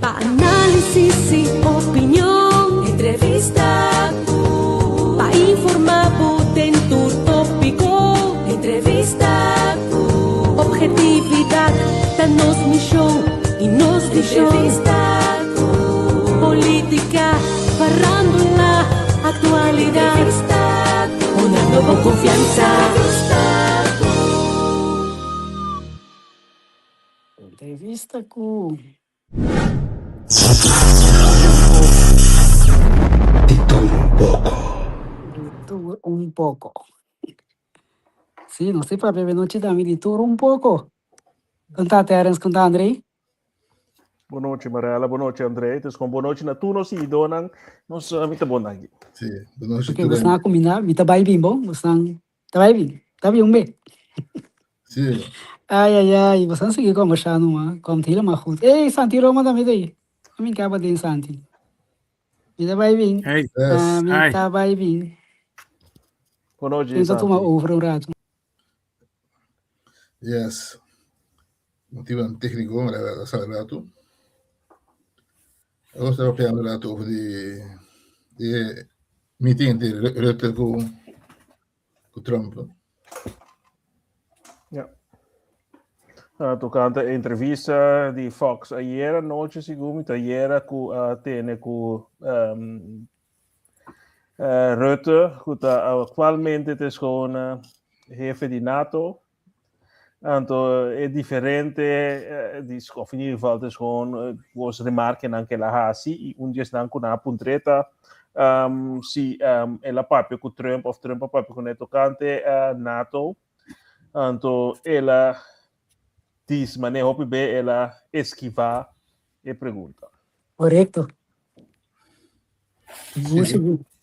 Pa' análisis y opinión, entrevista. Pa' informar, en tu tópico, entrevista. Objetividad, danos misión y nos visión. Política, farándula, actualidad. Una nueva confianza. Entrevista com de tudo um pouco. Sim, não sei para beber noite da de tudo um pouco. Cantar Terence, cantar Andrei. Boa noite, Mariela. Boa noite, André. Então, com boa noite na tu nos idonang, nós muito bom aqui. Sim, boa noite. Porque você não combinar, me tá bem bom, você não tá bem, tá bem bem. Sim. Ai, você não seguir conversando, mas como tira uma ruta. Ei, Santi, Roma também daí. A mim acaba de Santi. Me tá bem. Hey, A mim hi. tá bem. Boa noite, Então, Santi. toma over um rato. Yes. Motivo técnico, Mariela, sala rato. Eu estava pensando rato over de meeting de Rutte com Trump. Tocante a entrevista de Fox ayer à noite, segundo ayer com TN com Rutte, que atualmente é com jefe de NATO. Então é diferente, of in ieder geval is gewoon was remarken anche la hasi e un dia stanco na puntreta si ela papo com Trump of Trump papo com tocante NATO. Então ela diz, mas nem hope bem ela esquivar e pergunta. Correto.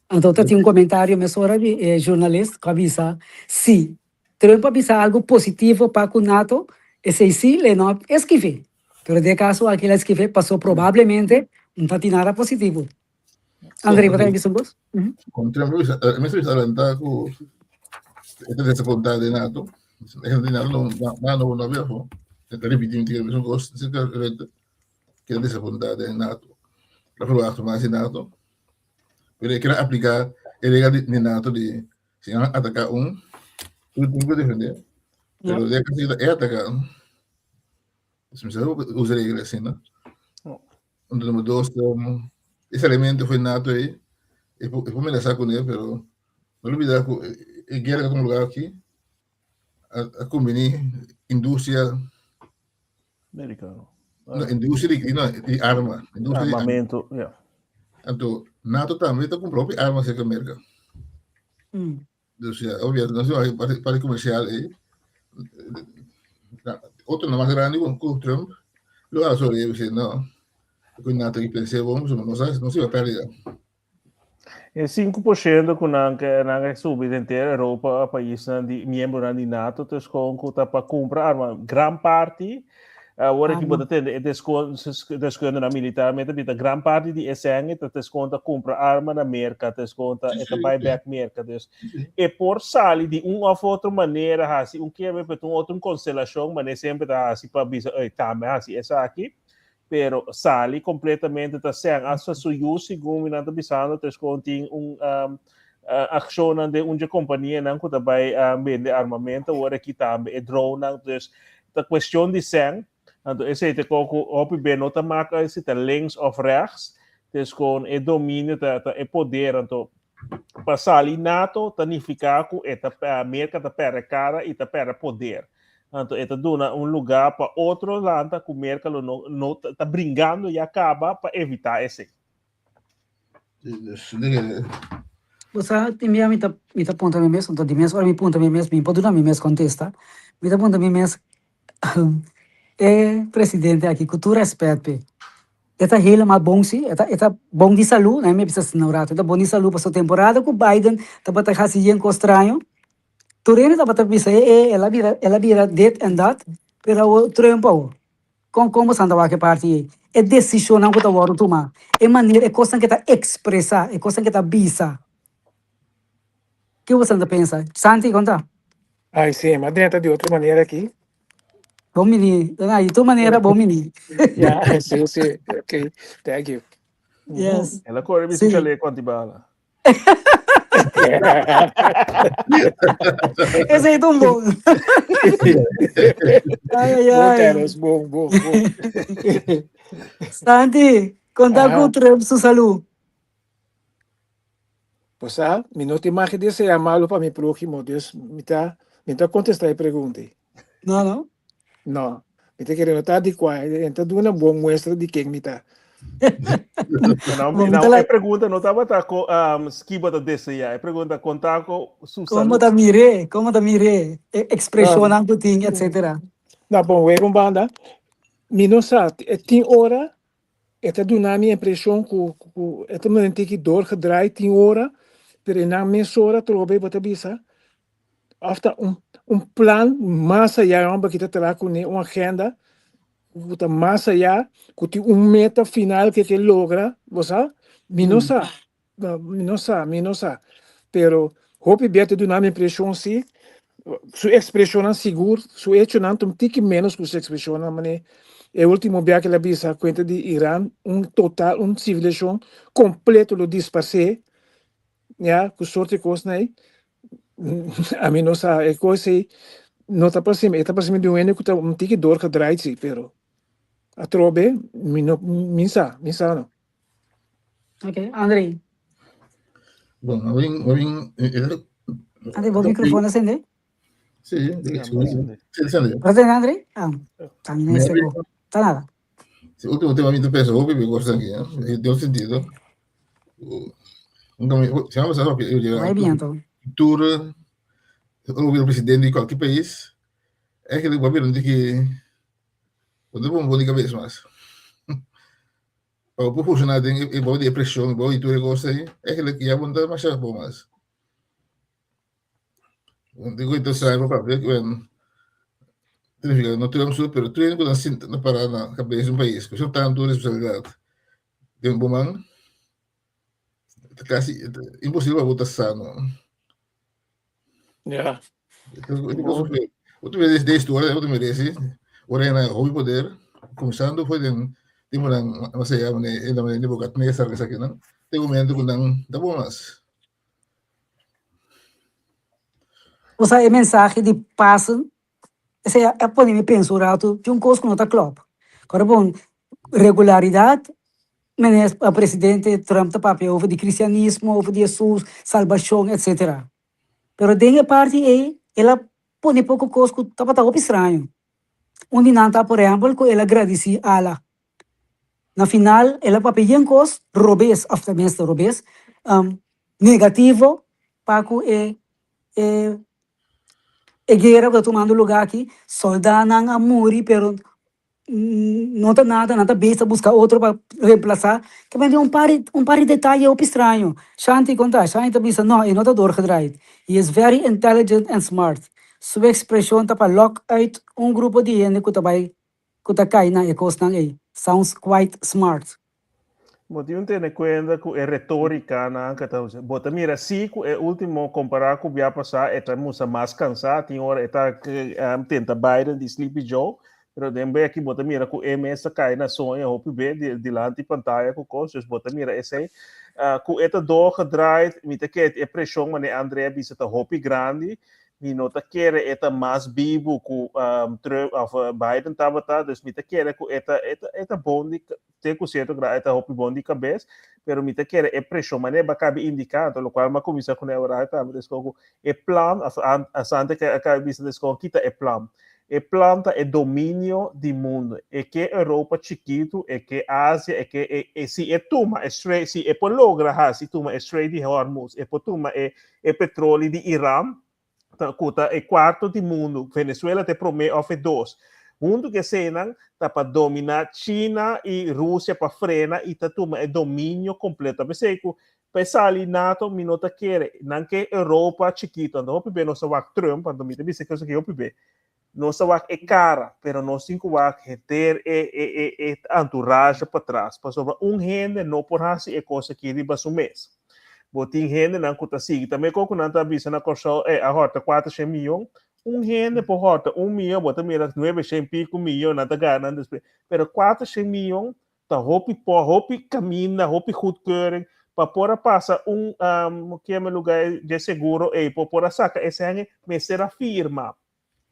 Então, tinha comentário, mas hora de jornalista que avisa, se Trump avisa algo positivo para o NATO, esse sim, ele não esquive. Mas, de caso, aquele esquive passou provavelmente, não tem nada positivo. André, você tem visto vos? Com Trump, me estou alentar com essa vontade de NATO. É de NATO não vejo. Está repetindo que eu gosto de que é dessa vontade de NATO. Para falar mais de NATO. Ele quer aplicar a regra de NATO de se atacar tudo tem que defender. Mas é que é atacar. Se você usa a regra assim, né? O número 2, esse elemento foi NATO aí. Eu vou começar com ele, mas não olvidar que a guerra tem um lugar aqui. A combinar indústria Americano. Indústria de arma. Armamento, Então, NATO também está com a própria arma que a América. Então, obviamente, não sei para comercial aí. Outro mais grande com o Trump. Logo, só ele disse, não. Com NATO que pensei, vamos, não se vai perder. É 5% com a subida inteira, Europa, país de membro da NATO, então para comprar arma, grande parte. Agora que pode ter desconto na militar, mas também grande parte de SN desconta compra arma na América, desconta buyback América. E por sair de uma ou outra maneira, assim, que é outra constelação, mas sempre dá assim para dizer, também assim, essa aqui. Pero sali completamente da sen asa suyu segundo na bisano desconting ação de uma companhia não que também vende armamento agora que também é drone dus a questão de sen então esse é coco op bem nota marca esse tá links of rechts dus com é domínio é poder então passar ali NATO significa que a América tá pera cara e tá pera poder. Então, está dando lugar para outro lado que o mercado não está brincando e acaba para evitar esse. Você tem me aponta me mesmo, então de mesmo, me aponta me mesmo, me pode dar me mesmo contesta. Me aponta me mesmo, presidente aqui, cultura respeito. Eta hele mas bom sim, eta bom de saúde, né? Me precisa ignorar, eta bom de saúde passou temporada com Biden, tá para fazer com estranho. Turene tá para pensar, ela vira det and that, pero o Trump como santa vai que parte é decisão não que tá varo tomar, é maneira, é coisa que tá expressar, é coisa que tá bisa. Que você anda pensa? Santi conta? Ai, sim, mas dentro de outra maneira aqui. Bom menino. Aí, tua maneira, bom menino. Yeah, sim. Okay, thank you. Yes. Ela corre Sim. bicicleta quanto bala. Esse aí é tão bom. Ai. Bom, Carlos, bom. Santi, contar com o Trump, sua saúde. Pues mi no te imaginas de llamarlo para mi próximo, Dios, me está contestar a pregunta. Não? No, me está querendo estar de cual, então dou uma boa muestra de quem me está. Não, é pergunta, não estava com skiba da desse aí. É pergunta, contar com como da mire, expressão não tem, etc. Não, bom, é com banda. Me não sabe, tem hora, esta do na minha impressão que esta me tem que doorgedraaid, tem hora, pero na minha hora trobe bota bisa. After plan mais allá, vamos que te lá com uma agenda, que mais allá, que tem meta final que logra, você? Me não sabe, pero hope bete do na minha impressão sim, sua expressão seguro, sua hecho não tem que menos que sua expressão, mas é o último dia que ela bisa conta de Irã, total, civilização completo lo dispassé, já, com sorte de coisa, né? A mim não sabe, é coisa não está para cima de um ano que está tem que doorgedraaid, sim, pero a trobe, minsa não. Ok, Andrei. Bom, Andrei, vou o microfone acender? Sim, Acende, Andrei? Tá nesse gol. Tá nada. Últimamente penso, me gosta aqui, tem um sentido. Se vamos a que eu digo, cultura, o presidente de qualquer país, é que ele vai ver que quando vamos bom de cabeça, mas para proporcionar tem bom de pressão, bom de tudo gosta aí, é que ele quer montar mais bom, mas digo então sai para ver que não tivemos super, tu ainda não parar na cabeça do país, que só está toda responsabilidade. Tem um bom man, quase impossível botar sano. Yeah. Outra vez desde hora, outra vez ora na hobby poder, começando foi tem uma sei a né ainda me boca nessa aqui não. Tem um momento quando tá bom mas. Você é mensagem de paz. Essa é por mim pensurato de coisa que não está claro. Agora bom, regularidade, mas o presidente Trump tá papel over de cristianismo, over de Jesus, salvação, etc. Pero tem a parte aí, ela põe pouco coisa que estava tão estranho. Onde não está, por exemplo, que ela agradece a Allah. Na final, ela papel coisa, robês, aftermath robês, negativo, para que a guerra que está tomando lugar aqui, soldados não morrer, pero não está nada, não está besta, buscar outro para reemplaçar. Que vai ter um par de detalhes estranho. Shanti conta, Shanti pensa, não, ele não está doorgedraaid. He is very intelligent and smart. Sua expressão está para lock out grupo de gente que está caindo na ecosistema aí. Sounds quite smart. Mas eu tenho conta que é retórica na que tá usando. Bota mira, se o último comparar com o dia passado, é mais cansado, tem hora tenta Biden de Sleepy Joe, mas também aqui bota mira que o MS cai na sonha, hope ver de lá de pantalla com coisas, bota mira esse aí, que é doorgedraaid, mita que é pressão, mas André disse tá hope grande. Mi nota quer eta mais vivo que Trump of Biden tava tá, dus mi quer que eta bom de ter com certo grau eta hope bom de cabeça, pero mi quer é pressão, mas ba cabe indicado, lo qual ma comissa com a tá, mas com é plan a santa que a vista des com kita é plan. É planta é domínio do mundo, é que Europa chiquito, é que Ásia, é que se é tuma é straight, se é por logra se tuma é straight de Hormuz, é por tuma é petróleo de Irã. É quarto do mundo. Venezuela te promete oferecer 2. Mundo que senang tá para dominar China e Rússia para frenar e tá toma é domínio completo. Pensei que pensar ali NATO minota quer, não que Europa chiquita, não pode não só Trump, quando me disse que eu pode. Não só é cara, pero não cinco ter entourage para trás. Para sobre gente não por assim é coisa que riba o mês. Botin gente não conta assim. Também como não está vista na corção a rota 400 milhões, gente por rota 1 milhão, bota mira 900 pico milhão, nada ganhando, pero 400 milhão, tá hopi caminha, hopi goedkeuring, para pôr passar que é meu lugar de seguro, e para pôr sacar esse ano, me será firma.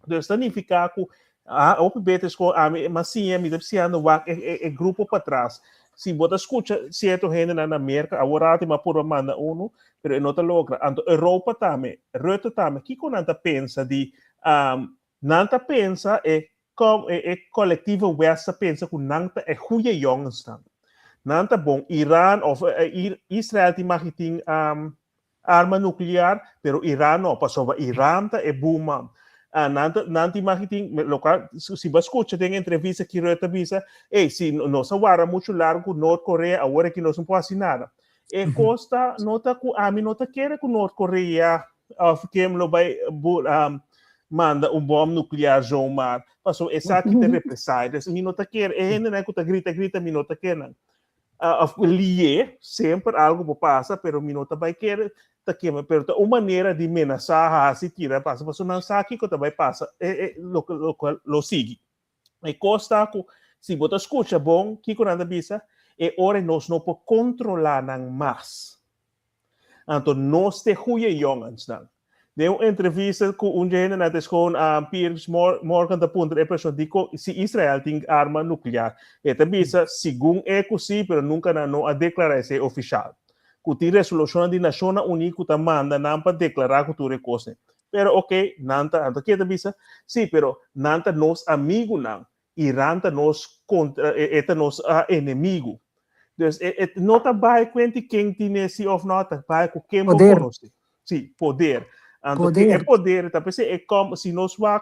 Então, significa que o betes com mas sim, me deve ser no grupo para trás. Se você escuta certo gente na América, agora tem uma por manda uno, pero não te logra. Então, Europa também, Rutte também, que quando nanta pensa de nanta pensa como coletivo West pensa que nanta goede jongens dan. Nanta bom, Irã of Israel tem marketing arma nuclear, pero Irã não, passou Irã tá boom. Nanti marketing local, se você escuta tem entrevista que Rutte avisa, se nós agora muito largo Norte Coreia, agora que nós não podemos fazer nada. Costa nota que a mim nota quer que Norte Coreia que lo vai manda bomba nuclear no mar, passou essa aqui te represálias, mim nota quer, ainda não é que tá grita, mim nota quer não. Sempre algo passa, pero mim nota vai querer pero uma maneira de ameaçar se tira passa mas não sabe que também passa lo sigue e costa se você escuta bom que quando bisa hora nós não podemos controlar não mais então nós te goeie jongens não deu entrevista com gente na escola Piers Morgan da ponta é pessoa digo se Israel tem arma nuclear eta bisa segundo sim pero nunca não a declarar esse oficial que tem resolução de Nações Unidas que manda não para declarar que tu recoste. Pero nanta que te bisa, sim, pero nanta nos amigo não, Irã tá nos contra, nos inimigo. Então, não tá vai quente quem tem esse of nota, vai com quem conhece. Sim, poder. Então, poder, tá pensando como se nós vá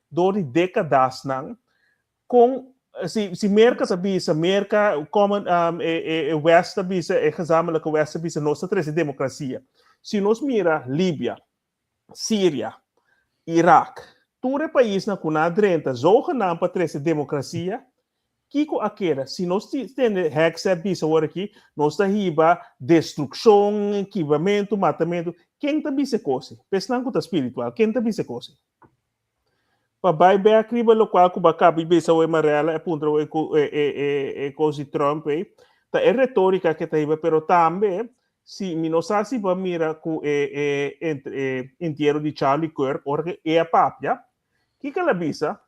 door décadas não, com se merka sabisa merka como West sabisa gezamenlijke West sabisa nossa três democracia. Se nós mira Líbia, Síria, Iraque, todo país na kunadrenta zogenaamd para três democracia, kiko aquela se nós temos hexa bisa agora aqui, nós tá riba destruição, equipamento, matamento, quem tá bisa coisa? Pensando que tá espiritual, quem tá bisa coisa? Pabai be akriba lo qual kuba kabi be sa marela punto cosi Trump ta é retórica que tá iba pero também se minosasi ba mira ku inteiro de Charlie Kirk porque a papia que ela bisa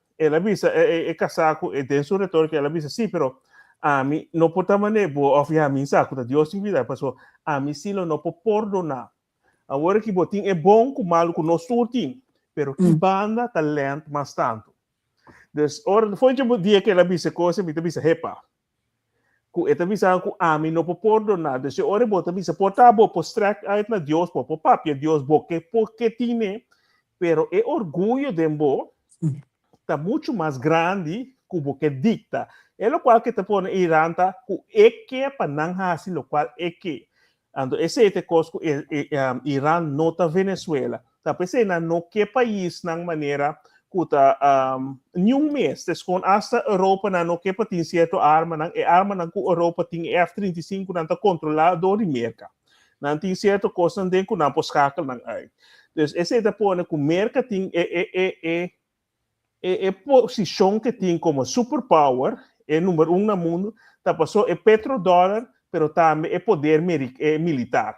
casaco tem sua retórica ela bisa sim pero a mim não pode mané bo ofia mim saco da Deus vida passou a mim silo não pode perdonar agora que botin é bom com malo com nós surtim pero que banda talento mais tanto. Dus foi o dia que ela disse coisa, me disse repa. Que ela disse que a mim não pode perdonar. Dus ora bota disse portabo postrek uit na Deus, por papia Deus porque tiene, pero é orgulho de bo tá muito mais grande que o que dicta. É o qual que te põe Irã tá que que para não fazer o qual que. Então esse é o coisa que Irã nota Venezuela. Tá pensando no que país na maneira que tá nenhum mês com hasta Europa na no que tem certo arma na que Europa tem F-35 na tá controlado de merca não tem certo coisa de que não poscacal na ai então esse é põe que merca tem posição que tem como superpower é número 1 no mundo tá passou é petrodólar pero também é poder militar.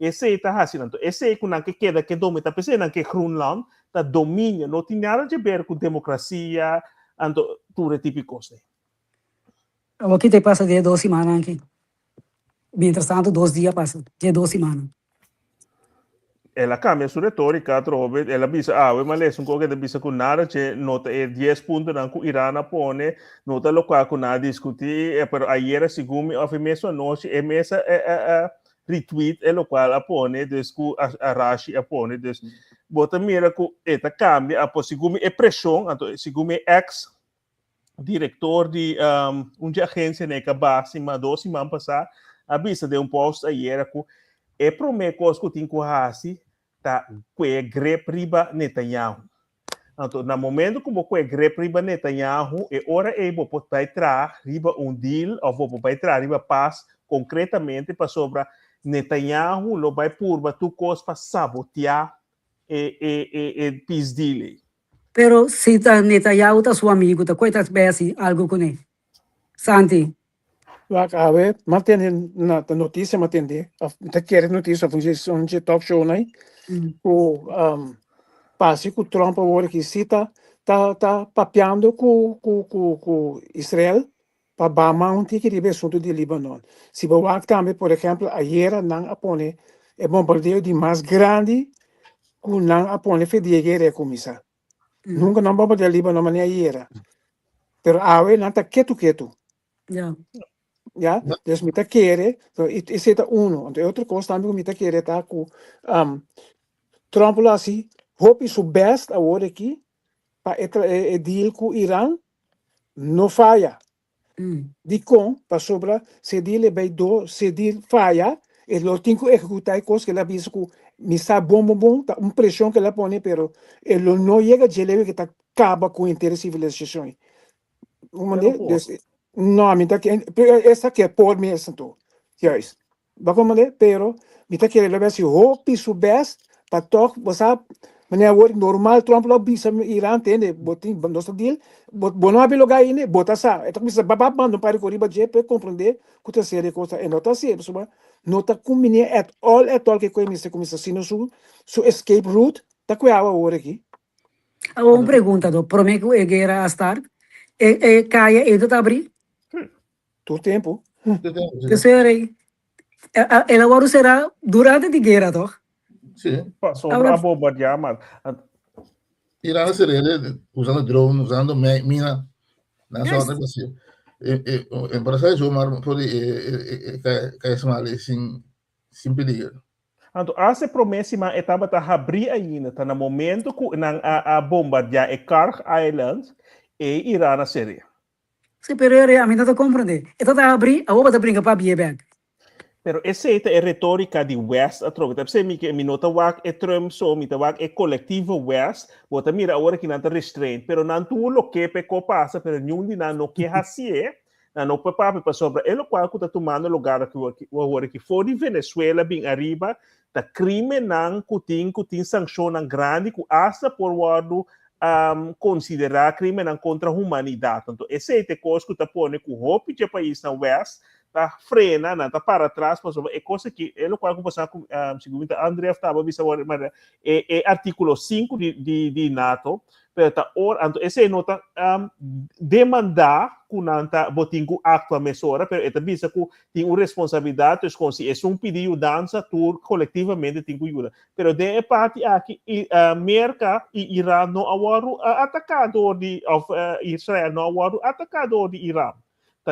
Esse está fazendo. Esse é que queda que domina. Está pensando que Groenland está domínio. Não tem nada a ver com democracia, tudo tipo de coisa. Aqui te passa de 2 semanas aqui. Mientras tanto, 2 dias passam. De 2 semanas. Ela cambia sua retórica, trove. Ela diz, mas é um coisa que diz que nada, que nota 10 pontos que o Irã põe, nota local que nada discutir, pero ayer, segundo a mesma noite, é mesmo retweet é o qual apone desde a Rashi apone desde bota mira que eta cambia a segundo é pressão então segundo ex diretor de uma agência né que base mas 2 semanas passar avisa de post ayer que é promete coisa que tem que fazer tá que grep riba Netanyahu então no momento como que grep riba Netanyahu é hora é vou vai trazer riba deal ou vou vai trazer riba paz concretamente para sobre Netanyahu lo vai por tu coisa para sabotear peace deal. Pero se Netanyahu tá seu amigo, tá coitado assim, algo com ele. Santi, Wacht, awe, mantém na notícia, mantém. Tá querendo notícia, um talk show, né? O passe que o Trump agora que cita, tá papeando com Israel para bamar tique de assunto de Líbano. Se você também, por exemplo, ayer não apone é bombardeio de mais grande que não apone foi de guerra comissar. Nunca não bombardeio Líbano, mas ayer. Pero awe não tá quieto. yeah. Ja, dus met dat keren, is het uno. En de andere kost dan met dat keren tá com Trump lá assim, hoop is o best agora aqui para deal com Irã não falha. De com para sobra se deal bem do se deal falha, ele tem que executar coisas que ele avisa com missa bom, tá pressão que ele põe, pero ele não chega a geleia que tá acaba com o interesse civilização. Não, me tá que essa que é por mim essa tu. Yes. Bagomale, pero me tá que ele vai se hope su best para toque, você mas é work normal Trump lá bisa Irã tem, botin nosso deal, bot não abre lugar aí, bota sa. Então bisa babab mando para corriba je para compreender que tá série coisa é nota série, soba nota combine at all que começa sino su escape route, tá com a hora aqui. Uma pergunta, do prometo que guerra a estar, caia e do abrir? Todo tempo. Terceiro, ela agora será durante a guerra, toch? Sim. Sobre a bombardear, mas Irã seria usando drone, usando mina, não só negócio. Para sair o mar pode cair mal sem perigo. Então, essa promessa estava a abrir ainda, tá no momento que a bombardear Karg Island e Irã na Síria. Sim, pero a mim não compreende. Então tá abrir, a outra brinca para bie bank. Pero essa é a retórica de West a troca. Você me nota que é Trump só, me nota é coletivo West, bota mira agora que não está restraint, pero não tu lo que peco passa, pero nenhum de não que hasie, não para sobre ele qual que está tomando lugar que agora que for de Venezuela bem arriba, tá crime não cutin sanção grande que hasta por wado considerar crime contra a humanidade. Então, esse é o coisa que está pondo com o hope de país na West, tá frena, não tá para trás, mas é coisa que ele qual conversar com segundo André estava vendo mas é artigo 5 de NATO, pero tá então esse nota demandar que não tá botinho acto a mesora, pero é também que tem uma responsabilidade, então se é pedido dança tour coletivamente tem que ajuda, pero de parte aqui América e Irã não awaru atacador de Israel não awaru atacador de Irã.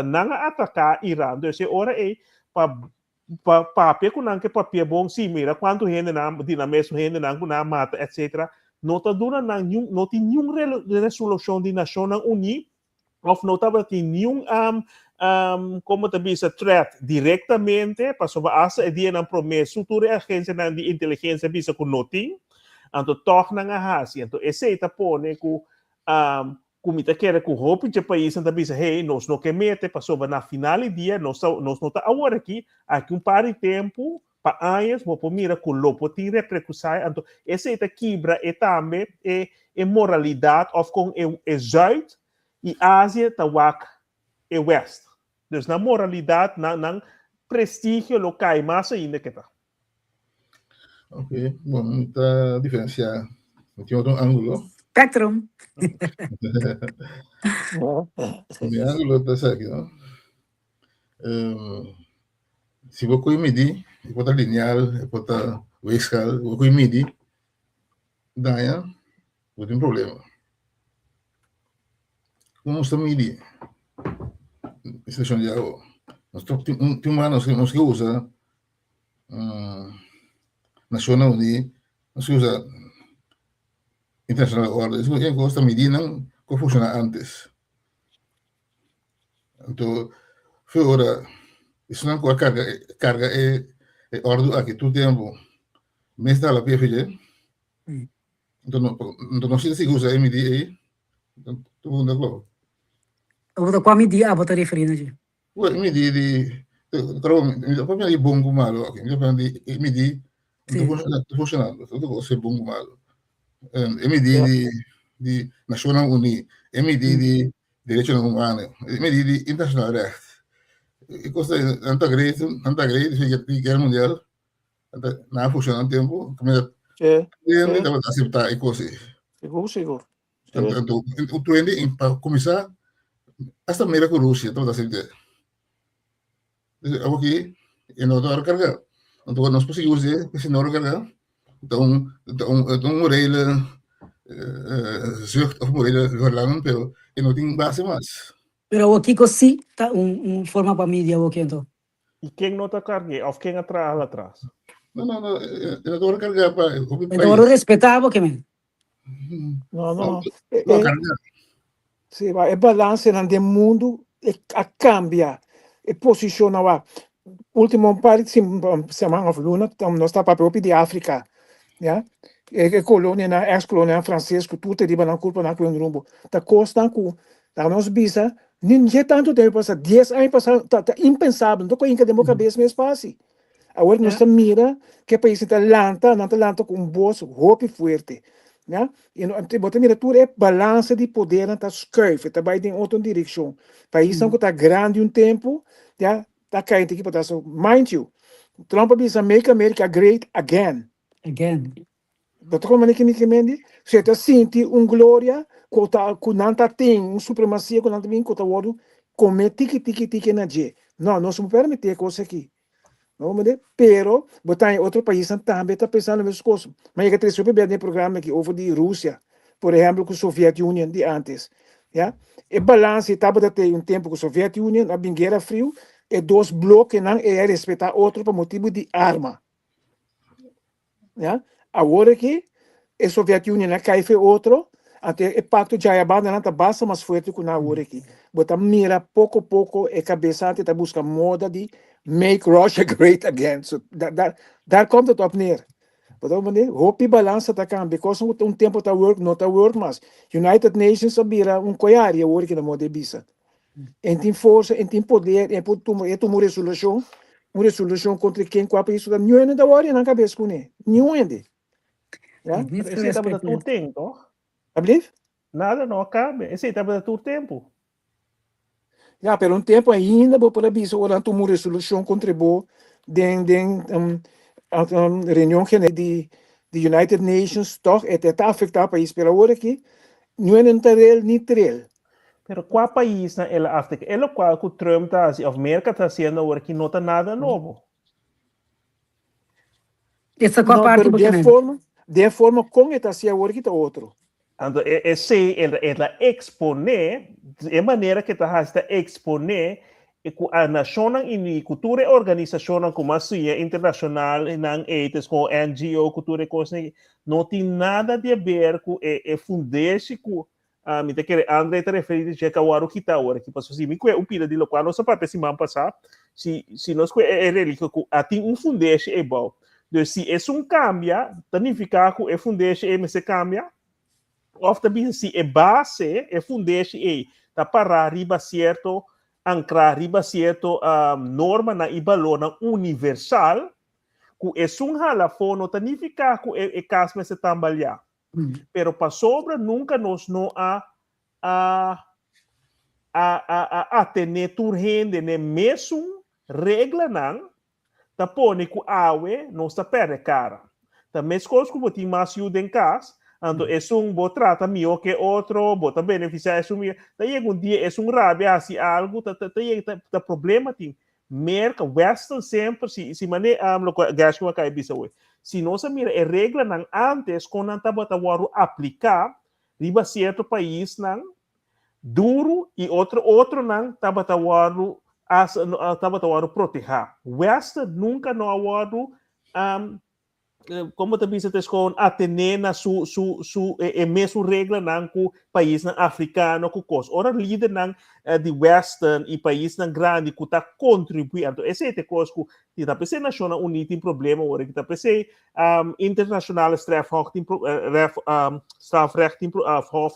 Nang atacar Irã, então ora é para papel que não que papel bom sim mira quanto gente não dinamismo gente não mata etc. Não tá dura não tem nenhuma resolução de Nações Unidas ou não tá tem nenhum como também essa threat diretamente para sobre essa ideia não promessa futura agência de inteligência bisa com nothing então toque não a então esse está pone com comita quer que o roupa de país ainda bisa hey nós não queremos para sobre na final do dia nós não tá agora aqui par de tempo para anos vou mira com lopo tem repercussão então esse é quebra é também é moralidade of com é zuid e Ásia tá wak é west então na moralidade na prestígio local mais ainda que tá. Ok, bom, está diferenciar. Tem outro ângulo. Spectrum. Mi ángulo está aqui, não? Se você medir, pode linear, pode vertical, você medir, daí tem problema. Como você medir? Estação de água. Tem humanos que usa Nacional Unidas, nós usa internacional ordem. Isso é coisa medir não que funciona antes. Então, foi hora isso não com carga é ordem aqui todo tempo. Mês da PFG. Então não se usa medir aí. Todo mundo é claro. Eu vou com a medir, vou referir aqui. Ué, medir de para mim bom com malo aqui. Medir não funcionando. Tudo você bom com malo. MD de National Unie, MD de Direitos Humanos, MD de Internacional Recht. E costa tanta grande, que guerra mundial, não funciona um tempo, como É, ele deve aceitar e coisa. seguro. Então, o trend para começar, hasta mira com a Rússia, deve aceitar. Algo que não dá carga. Então, nós conseguimos dizer que se não carga, então, Moreira, Moreira, Orlando, pero não tem base mais. Pero o Kiko sí, tá forma para mídia o que então. E quem não está carregando? Ou quem atrás lá atrás? Não, eu não carregar para o Então, eu respeitava que me. Não. Não, carregar. Sim, é balança no mundo, a cambia, e posiciona lá. Último parte, semana of Luna, nós está para de África, já? É colônia, ex-colônia francesa, que tudo é na culpa na coisa rumbo. Tá costa com, tá nós bisa, ninguém tanto tempo passa, 10 anos passa, tá impensável, não tô com a demo cabeça mesmo espaço. Agora nós mira que o país está lanta com um bolso roupa forte, né? E bota mira tudo é balança de poder na curve, tá vai em outra direção. País não está grande um tempo, já tá caindo aqui para so mind you. Trump bisa make America great again. Bota como que me mende, você tá sente glória com nanta tem supremacia com nanta vem com o come tiki na je. Não, nós não permitir coisa aqui. Não, pero botar em outro país também está pensando nas coisas. Mas é que tem bem de programa que houve de Rússia, por exemplo, com a Soviet Union de antes, já? E balance estava de ter tempo com a Soviet Union, a guerra frio, e dois blocos não é respeitar outro por motivo de arma, já? Agora que a Soviet Union cai foi outro, até o pacto de Ayabanda não está basta mais forte que na hora aqui. Botar mira pouco a pouco e cabeça até buscar moda de make Russia great again. So daar komt het op neer. Op dat manier, hoop je balans te kan. Because tempo tá work, not a work, mas United Nations abira coiaria work na moda bisa. En tem força, en tem poder, en put uma resolução contra quem qual país da nenhum da hora na cabeça com ele. Nenhum ainda. Já? Esse estava da tudo tempo. Ablief? Nada não acaba. Esse estava da tudo tempo. Já, pelo tempo ainda, vou para isso, ora tomou resolução contribuiu reunião de United Nations, toch, está afetado o país, pero agora aqui, não é nem trel. Pero qual país na África? É qual que o Trump está, a América está fazendo agora que não está nada novo. Essa qual parte de forma como está se agora que está outro. Então, ela expõe, de maneira que está expõe a nação e cultura e organização como a sua internacional não eites com NGO cultura e coisas não tem nada a ver com fundar-se com me te quer André te referido a que agora que está agora que passou assim me que o pira de local nossa para se man passar se nós que é relíquia tem fundar-se é bom então se é cambia significa que é fundar-se é se cambia of também se é base é fundar-se tá para riba certo ancrar riba certo norma na ibalona universal que é halafo não significa que é caso se trabalhar pero para sobra nunca nos não a tener turgente ne mesmo regra não tá pone que awe não está perde cara tá mesmo coisa que botar mais ajuda em casa então é bo trata melhor que outro bota beneficiar é melhor daí um dia é rabia assim algo tá problema tem merca western sempre se maneira gasto que vai bisa we se nós mira a regra não antes quando não estava aplicar riba certo país não duro e outro não estava proteger western nunca não award como também se com atender na mesmo regra não com país não africano com coisa ora líder não de western e país não grande que está contribuindo esse é coisa que está pensando nacional unida tem problema ora que está pensando internacional strafrecht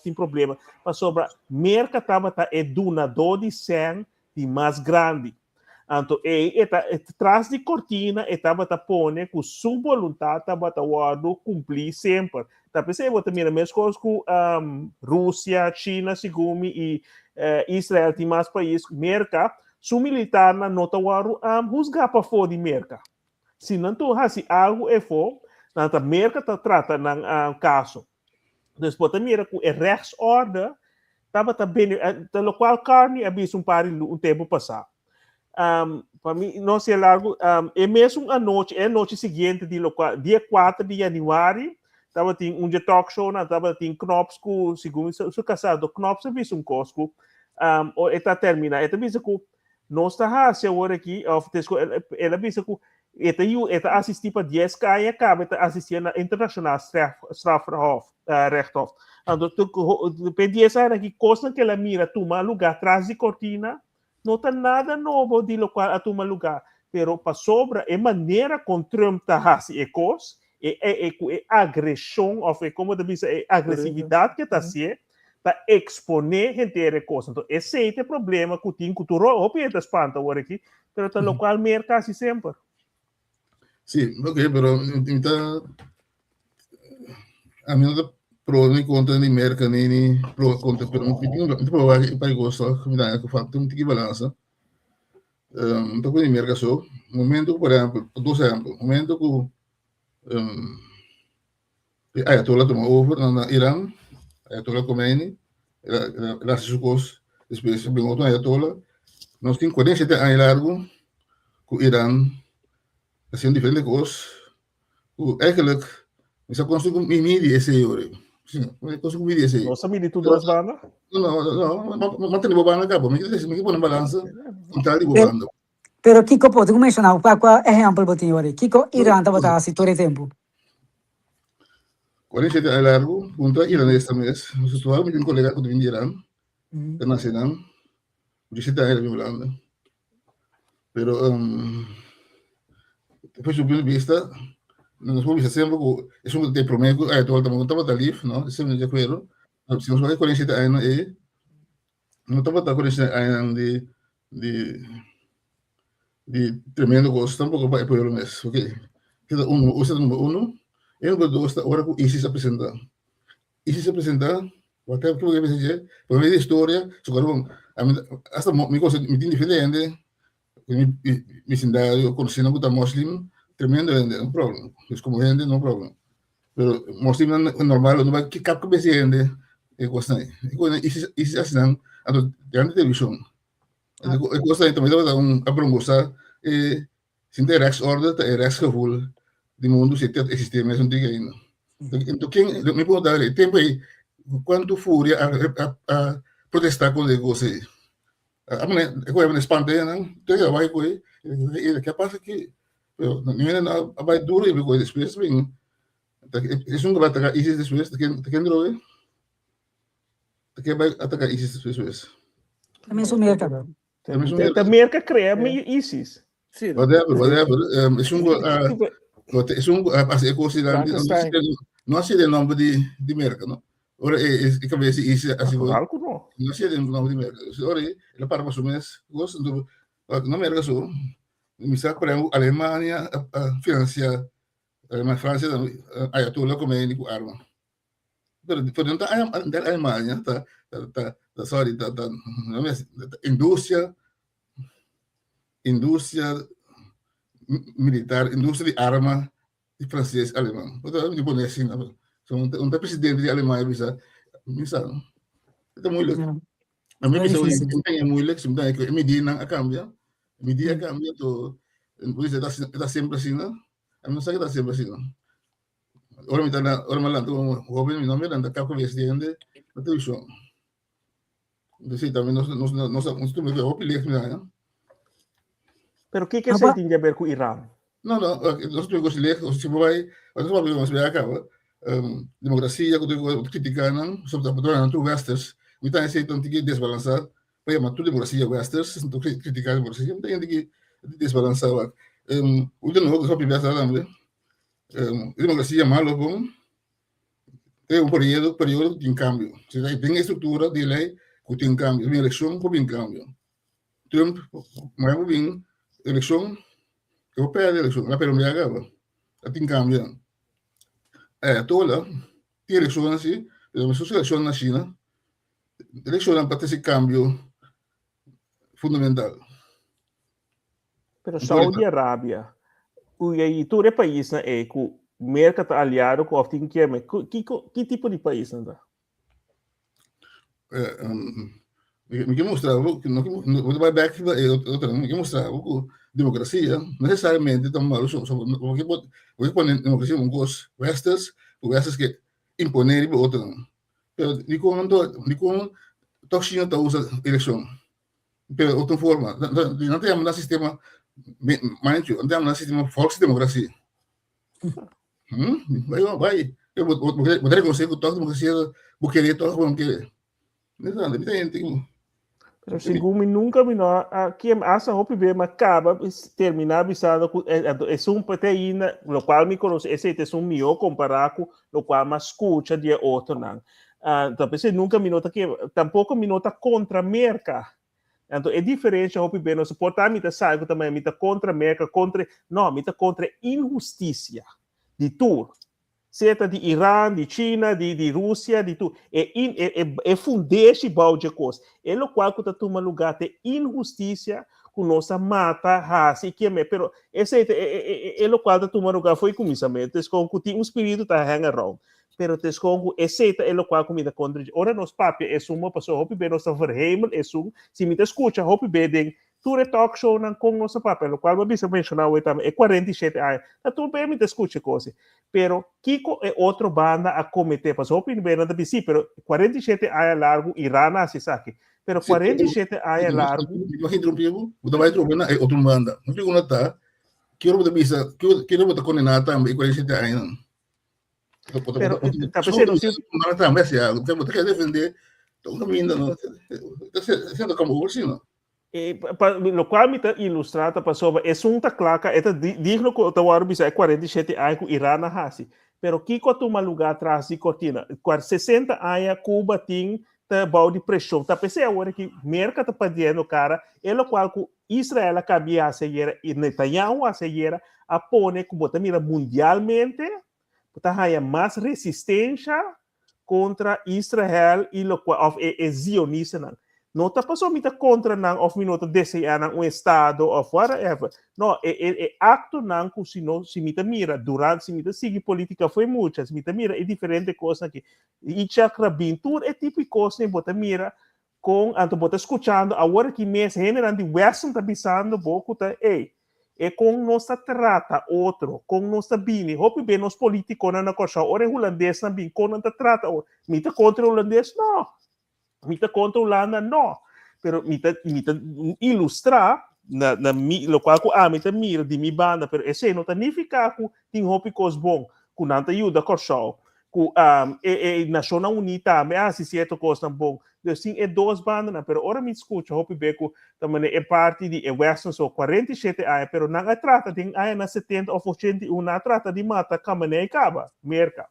tem problema mas sobre merca tá donador de sangue de mais grande então, atrás de cortina, estava pone com sua vontade, estava cumprir sempre. Tapi saya buat mira mescos com Rússia, China, Sigumi e Israel tem mais países merca, su militar na nota waru rusga para fora de merca. Se não tu se algo é for, na merca tá trata ng caso. Depois mira com a rechtsorde, tava também, pelo qual carne abiso um tempo passado. Para mim, não sei largo, é mesmo a noite seguinte, dia 4 de janeiro, tava tem talk show, tava tem Knops com, segundo o casado, Knops abiso cosco, ou está termina, eta abiso com, não está se agora aqui, ela abiso com, eta assistir para 10 e acaba, eta assistir na International Strafhof, Rechtshof. Então, depende aqui, coisa que ela mira, toma lugar atrás de cortina, não tem nada novo de local a tomar lugar, pero para sobra é maneira como Trump está assim, é agressão, ou é como diz, é agressividade que está assim, para exponer gente a coisa. Então, esse é o problema que tem cultura, ou é espanta agora aqui, pero está local mer quase sempre. Sim, ok, pero então a minha pro ni conta ni merca ni pro conta pero não pro vai para gosto me dá que fato um tique balança então com ni merca só momento por exemplo momento que Ayatollah toma over na Irã Ayatollah Khomeini lá se supôs depois bem outro Ayatollah nós temos 47 anos largo com o Irã assim diferente coisas eigenlijk bisa construir mídia esse hoje construir mídia esse Não sabe de tudo as bandas? não mantém o banda acaba mas que põe na balança não tá ali o banda Pero Kiko pode mencionar qual exemplo botinho agora. Kiko Irã tá botando assim todo o tempo. 47 anos largo contra Irã esta mês nós estamos com um colega que vem de Irã que nasceu lá 17 anos em Holanda pero depois do ponto de vista nós vamos sempre é um te prometo todo mundo estava livre não isso não é de acordo se nós vai conhecer ainda não estava com esse ainda de tremendo gosto tampouco vai para o mês ok então o número 1 e o número 2 agora com ISIS apresentar até que eu pensei por meio da história agora hasta me coisa me tem diferente me sinto conhecendo que muslim tremendo não problema es como gente no problema pero muslim normal não vai que cap que gente é coisa aí isso assim então diante televisão é coisa aí também dá abrongosa sem ter rechtsorde ter rechtsgevoel de mundo se ter existe mesmo diga ainda então quem me pode dar tempo aí quando fúria a protestar com o coisa eu vou espantar não tem vai com ele que passa que não vai duro e depois vem é um que vai atacar ISIS depois que droga que vai atacar ISIS depois Também sou merca. Também que cria ISIS. Whatever é um é considerado não sei o nome de merca não ora é cabeça ISIS assim não sei o nome de merca ora ele para mais ou menos gosto não merca só misal para a Alemanha financiar a França Ayatollah Khomeini com arma pero dentro da Alemanha tá sorry tá indústria militar indústria de arma de francês alemão então tipo assim um presidente de Alemanha misal então muito a mim isso é muito legal então que medida cambia tu pois está sempre assim não a não sei que está sempre assim não ora malang tu jovem não me anda cá com esse gente na televisão então também nós tu me vê o ler não Pero que você tem a ver com o Irã? não nós temos que ler se vai vamos ver acaba democracia que tu criticando sobre a patrona tu gastas me tá esse tanto que desbalançar para uma tu democracia gastas tu criticar a democracia tem que desbalançar o de novo só para pensar também democracia malo bom tem período de cambio se tem estrutura de lei que tem cambio uma eleição com bem cambio Trump mais bem eleição que o perde eleição na pero me acaba tem cambio toda eleições assim, mas as eleições na China, eleições para ter esse cambio fundamental. Pero Saudi-Arábia, e todo é país na que o mercado aliado com o que tipo de país não dá? Me que mostrava que não vai back me que mostrava que democracia necessariamente tão mal o que pode democracia um gos vestas que imponer para outro pero de como toxina tá usa eleição pero outra forma não tem um sistema não tem um sistema falsa democracia vai eu vou reconhecer que toda democracia vou querer todo como querer não tem Pero segundo nunca me não aqui essa roupa bem mas acaba terminar bisado é um proteína lo qual me conhece esse é um melhor comparado com lo qual mas escuta de outro não então você nunca me nota que tampouco me nota contra merca então é diferente a roupa bem não suportar me tá sabe também me tá contra merca contra não me tá contra injustiça de tudo seja de Irã, de China, de Rússia, de tudo. É fundeste balde coisa. É o qual que está tomando lugar de injustiça com nossa mata, raça e que é, pero esse é o qual está tomando lugar foi comissamento. Então, que tem um espírito tá hang around. Pero tescongo esse é o qual comida contra. Ora nos papi é uma pessoa hope bem nossa verhemel é se me escuta hope bem tu talk show nan com nossa papel, o qual eu bisa mencionar o também é 47 anos. Na tu bem me escuta coisa. Pero Kiko é outra banda a cometer, mas hope bem não deve ser, pero 47 anos largo Irana se sabe. Pero 47 anos largo. Imagina um o vai trocar é outra banda. Não fico nota. Quero botar bisa, quero botar condenada também 47 anos. Pero tá pensando se não também se algo, você quer defender, então não ainda não. Sendo como assim, não. Lo qual me está ilustrado para sobre é uma claca é digno que o Warbi é 47 anos com Irã na Hasi pero que toma lugar atrás de cortina 60 anos Cuba tem bau de pressão tá pensando agora que merca tá perdendo cara é o qual que Israel cabia a seguir e Netanyahu a seguir a pone que bota mira mundialmente tá há mais resistência contra Israel e o qual é zionista não está passando muito contra não ou minuto desejar um estado ou whatever não é acto não que se me mira durante se me sigue política foi muita se me mira é diferente coisa aqui e chakra bem tudo é tipo de coisa que bota mira com anto bota escutando agora que mês generando de Western tá pensando pouco tá é com nossa trata outro com nossa bini hope bem nos políticos na coisa ora holandês também com não trata me tá contra o holandês não mita contra Holanda não, pero mita ilustrar na lo qual que mita mira de mi banda, pero esse não significa que tem hopi cos bom, que não te ajuda corso, que Nacional Unida, me se certo coisa bom, então sim é duas bandas, pero ora me escuta hopi beco também é parte de Western so 47 anos, pero não trata de na 70 ou 81 não trata de mata camane acaba, merca.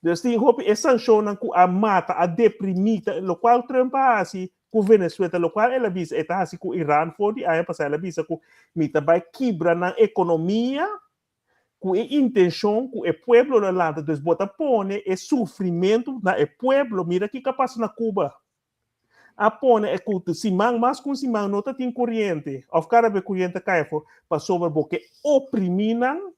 Dus die hoop is sancionam com a mata, a deprimida, o qual Trump assim com Venezuela, o qual ela visa está assim com Irã, foi de aí passar ela visa com mita vai quebrar na economia, com a intenção com o pueblo da landa, dus bota pone é sofrimento na o pueblo, mira que capaz na Cuba. A pone é com simang, mas com simang não tem corrente, of cara be corrente caifo, para sobre porque opriminam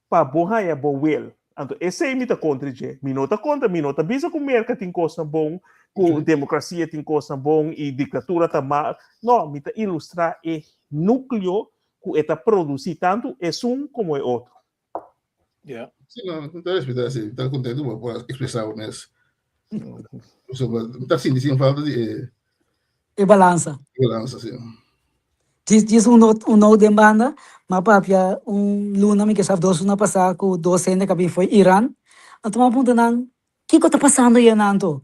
para borrar a boel. Então, esse é mita contra je. Minota contra, minota bisa com merca tem coisa bom, com democracia tem coisa bom e ditadura tá mal. Não, mita ilustrar é núcleo que está produzir tanto é como é outro. Yeah. Sim, não está respeitando assim, está contente por expressar o mês. Está sentindo falta de balança, sim. Diz novo de banda, mas papia luna me que sabe dois na passar com 12 anos que foi Irã. Então uma ponta não, que está passando aí nanto?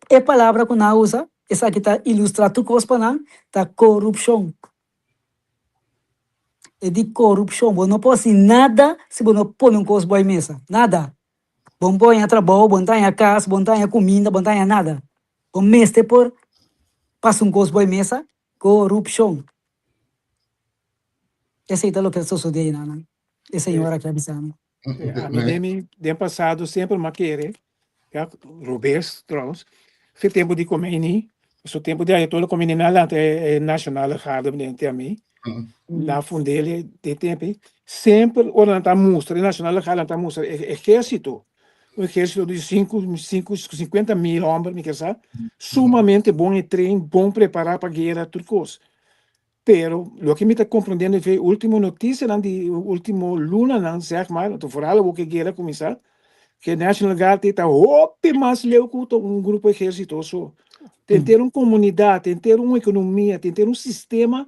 É palavra que não usa, essa aqui está ilustrar tu coisa não, tá corrupção. É de corrupção, não pode nada se você não põe coisa boa mesa, nada. Bom põe a trabalho, bom tá a casa, bom tá a comida, bom tá a nada. Bom mês por passa coisa boa mesa. Corrupção. Esse é o que sucede aí, não? Essa senhora que avisamos. A mim, ano passado, sempre me querer, ja, Roberts, trouwens, veel tempo di Khomeini, so tempo di Ayatollah Khomeini na laat nationale garde benente a mim, na fundele de tempo, sempre ora na mostra, nationale garde na mostra, exército, um exército de 50 mil homens, me quer sabe, sumamente bom em treino, bom preparar para guerra, tudo coisa. Pero lo que me está compreendendo é a última notícia, de último luna, não sei mais, então por algo que guerra começar, que a National Guard está mais leu que grupo exército. Tem que ter uma comunidade, tem que ter uma economia, tem que ter sistema,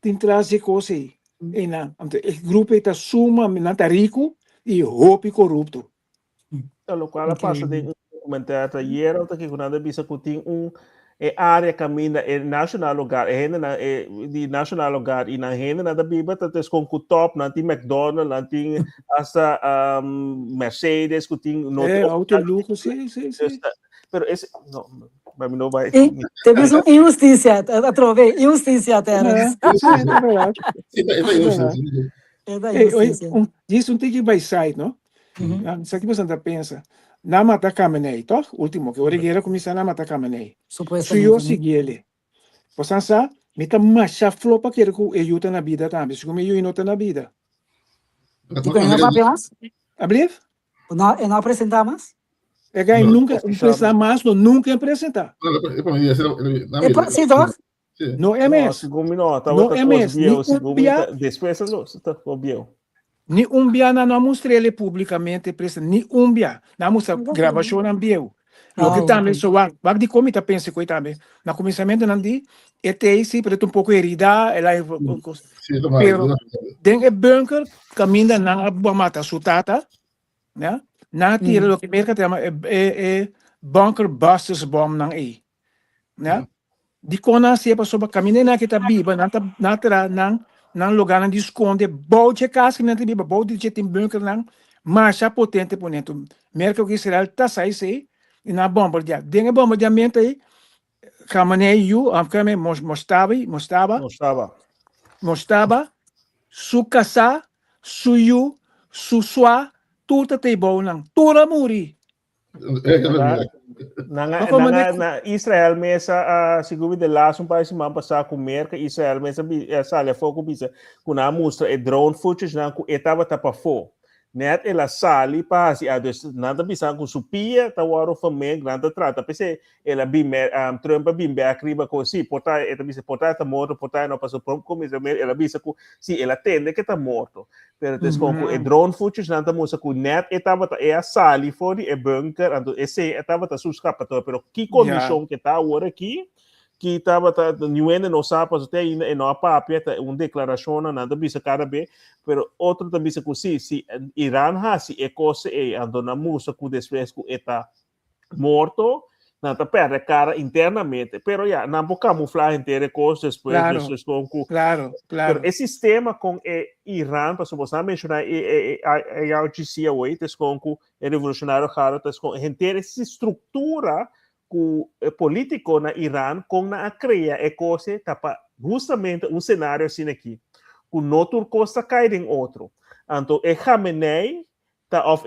tem que trazer coisas aí. Então, o grupo está sumamente rico e roupa corrupto. Lo qual passa de documentário ayer, que quando bisa que tem área caminha national lugar, de national lugar e na renda nada biba, tá com o top, não tem McDonald's, não tem essa Mercedes, que tem auto luxo, sim. Pero esse não vai. Teve uma injustiça, trovei, injustiça até. Isso tem que vai sair, não? Isso aqui você pensa. Na mata Khamenei, toch? Último, que ora guerra começar na mata Khamenei. Se eu seguir ele, você sabe, me tá macha flopa que ele ajuda na vida também, se como eu não tá na vida. Tu ganhou papéis? Ablief? Não apresentar mais? É que nunca apresentar mais, nunca apresentar. Sim, toch? Não é mesmo. Não é mesmo. Depois está obvio. Ni umbia não mostrei ele publicamente presa, ni umbia, não mostra gravação não viu. O que também só vai de como tá pensa que também. Na começamento não di, esse preto pouco herida, ela pero den bunker caminha na mata sutata, né? Na tira o que merca tem bunker busters bomb nang né? Di kona siya pa soba caminha na kita biba na tira nang lugar onde esconde balde casca na tibiba balde de tem bunker nang marcha potente ponente merca que Israel tá sai e na bombardear denga bombardeamento aí Khamenei yu afkame mostaba su casa suyu suswa tudo te bom nang tura muri na Israel mesa seguro de lá um país mais passar com merca Israel mesa sale foco bisa kuna mostra drone footage na ku etava tapa fo net ela sali pasi nada bisa com supia ta waro fameng nada trata pese ela bimbe Trump bimbe akriba ko si portar eta bisa portar ta morto portar no passo prom como ela bisa ku si ela tende que tá morto pero des com drone footage nada mostra ku net etava ta sali fori bunker ando esse etava ta suscapatório pero que comissão que tá agora aqui que estava nuendo no sapas até ainda não papia uma declaração nada bisa cara be pero outro também se cosi se Irã ha se ecose ando na musa com depois com eta morto nada perde cara internamente pero já não pode camuflar inteira coisa depois claro pero esse sistema com Irã para supor mencionar a RGC hoje com o revolucionário raro com inteira essa estrutura o político na Irã com na cria é coisa tapa justamente cenário assim aqui o notur costa cai em outro então Khamenei tá of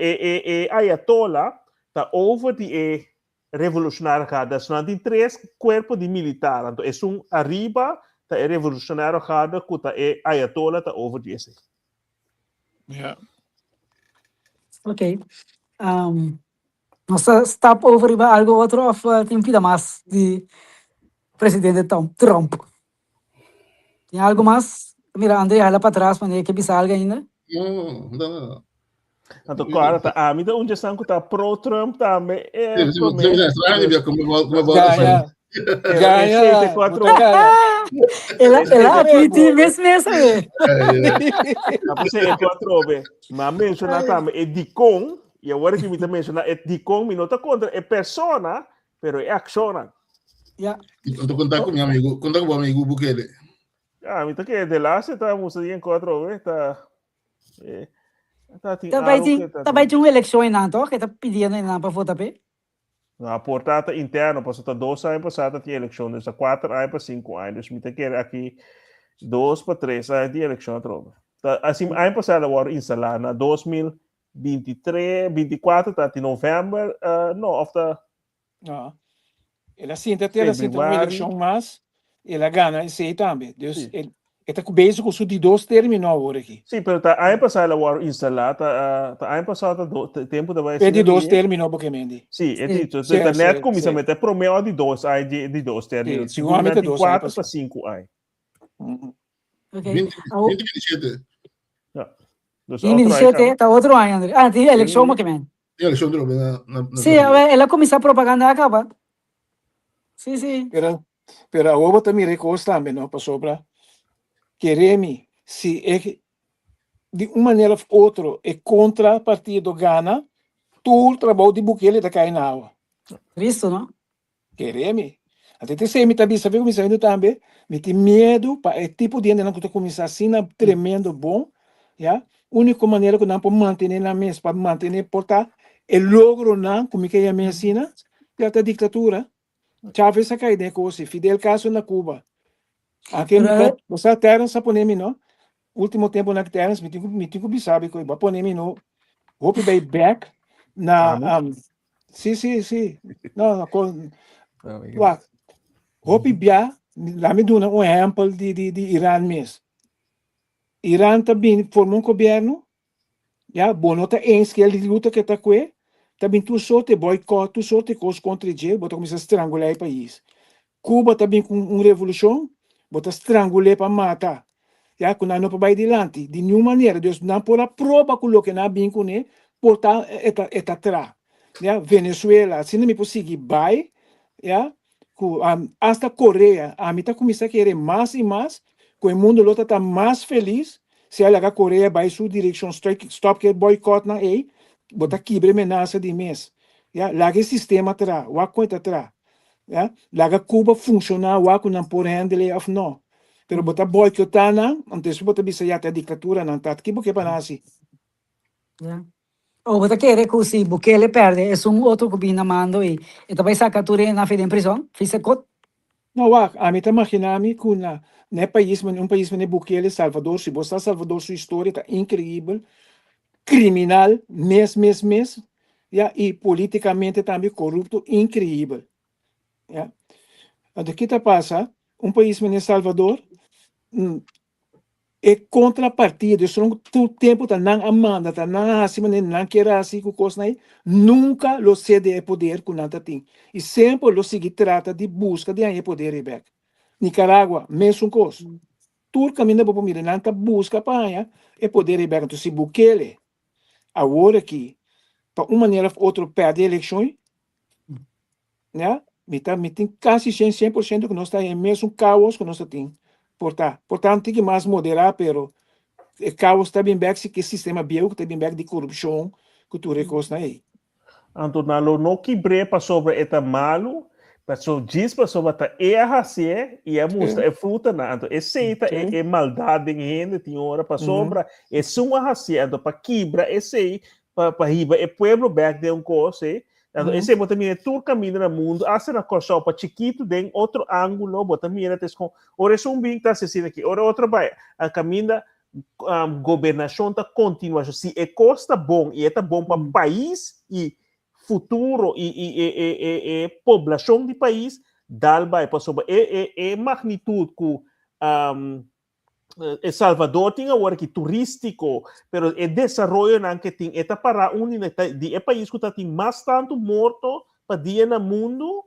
Ayatollah tá over de revolucionário cada só tem 3 corpos de militar então é arriba tá revolucionário cada que tá Ayatollah tá over de esse ok nossa stop over algo outro of tem vida mais de presidente Trump. Tem algo mais? Mira, André, olha para trás, mas que bisa algo ainda? Não. Então, claro, a mim onde está que tá pro Trump também ela admite mesmo mas menciona também Dicon e agora que me também menciona Dicon me nota contra persona pero acciona Então contar com meu amigo Bukele me tá que de lá você tá mostrando em 4 vezes também tinha uma eleição em Nanto que tá pedindo para votar para a portada interna passou 2 anos passada tinha eleição dessa 4 anos para 5 anos me tá que aqui 2 para 3 anos de eleição trova assim ano passado agora instalado na 2000 23, 24 tá de novembro, não, of the Ah. Ela sinta até ela sinta uma February. eleição mais, ela ganha esse aí também. Deus, Sim. ele está com base com o de 2 terminou agora aqui. Sim, pero tá ano passado ela instalar, tá ano passado tempo da vai Pede 2 terminou porque mendi. Sim, é Sim. isso. Sim, Tá net sim, começamento é promeo de 2 aí de 2 terminos. Sim, seguramente de dois, 4 ano para passado. 5 aí. Ok. 2027. Dos Em outro aí, 27 cara. está outro ano, André. Ah, tem eleição, mas que man. E Alexandre na Sim, ela começa a propaganda acaba. Sim, sim. Pero agora também recurso também, não, para sobra. Queremos, se é de uma maneira ou outra é contra o partido Gana, todo o trabalho de Bukele está caindo na água. Cristo, não? Queremos. Até te sei, me também, sabe como eu também, me tem medo, para é tipo de gente não que começar assim, tremendo bom, já? Única maneira que não pode manter na mesa, para manter, portar, é logro não, como que é a medicina, é a ditadura. Chávez a caída de coisa, Fidel Castro na Cuba. Aqui, você terra, sa ponemi, não? Último tempo na terra, me tenho que saber que vai ponemi, não? Hope by back na, sim. Não, Wak, hopi bia, lá me dá um exemplo de Irã mesmo. Irã também formou um governo, já, bom, não está em que ele luta que está com ele, também tu sorte boicote, tu sorte coisa contra ele, bota começar a estrangular o país. Cuba também com uma revolução, bota estrangular para matar. Já, quando não para adiante, de nenhuma maneira, Deus não pode prova com o que não bem com ele, portar eta atrás. Já, Venezuela, se não me conseguir vai, já, hasta Coreia, a mim está começando a querer mais e mais, que o mundo lá está mais feliz, se ela a Coreia vai sua direção, stop que boicote na aí, bota quebra ameaça de mês. Já, lá que sistema atrás, o conta atrás. Já, lá que Cuba funciona, o que não pode handle of não. Pero bota boicotar não, antes bota bisa ya a ditadura não tá, que porque para assim. Yeah. Ou você quer que se Bukele perde, é outro governo mando e também saca tudo na fede em prisão, fiz a cot. Não, a mim tá imaginando que na país, país né Bukele, Salvador, se você Salvador sua história tá incrível, criminal, mês, yeah, e politicamente também corrupto, incrível. Yeah. O que tá passa? País né Salvador, é contrapartida, isso não todo tempo tá não amanda, tá não assim, não quer assim com coisa aí, nunca lo cede é poder com nada tem. E sempre lo sigue trata de busca de aí poder e back. Nicarágua, mesmo coisa. Tudo caminho para mim, não tá busca para aí é poder e back. Então se Bukele agora aqui, para uma maneira ou outra perde eleições, né? Me tem quase 100% que nós está em mesmo caos que nós tem. Portanto, tem que mais moderar, pero o caos está bem back que sistema bio que está bem back de corrupção que tu recursos aí. Antonalo não quebrei para sobre eta malo, para so diz para sobre ta erra se e a musta é fruta na então esse é maldade em gente tem hora para sobra é sua racia então para quebra esse para riba é pueblo back de coisa então esse bota mira todo caminho no mundo essa na coisa para chiquito tem outro ângulo bota mira tes com ora um bem tá se aqui ora outro vai a caminho governação tá continua se é costa bom e é tá bom para país e futuro e população do país dá para sobre magnitude que El Salvador tem agora que turístico, pero o desenvolvimento não que tem é para de país que tem mais tanto morto para dia no mundo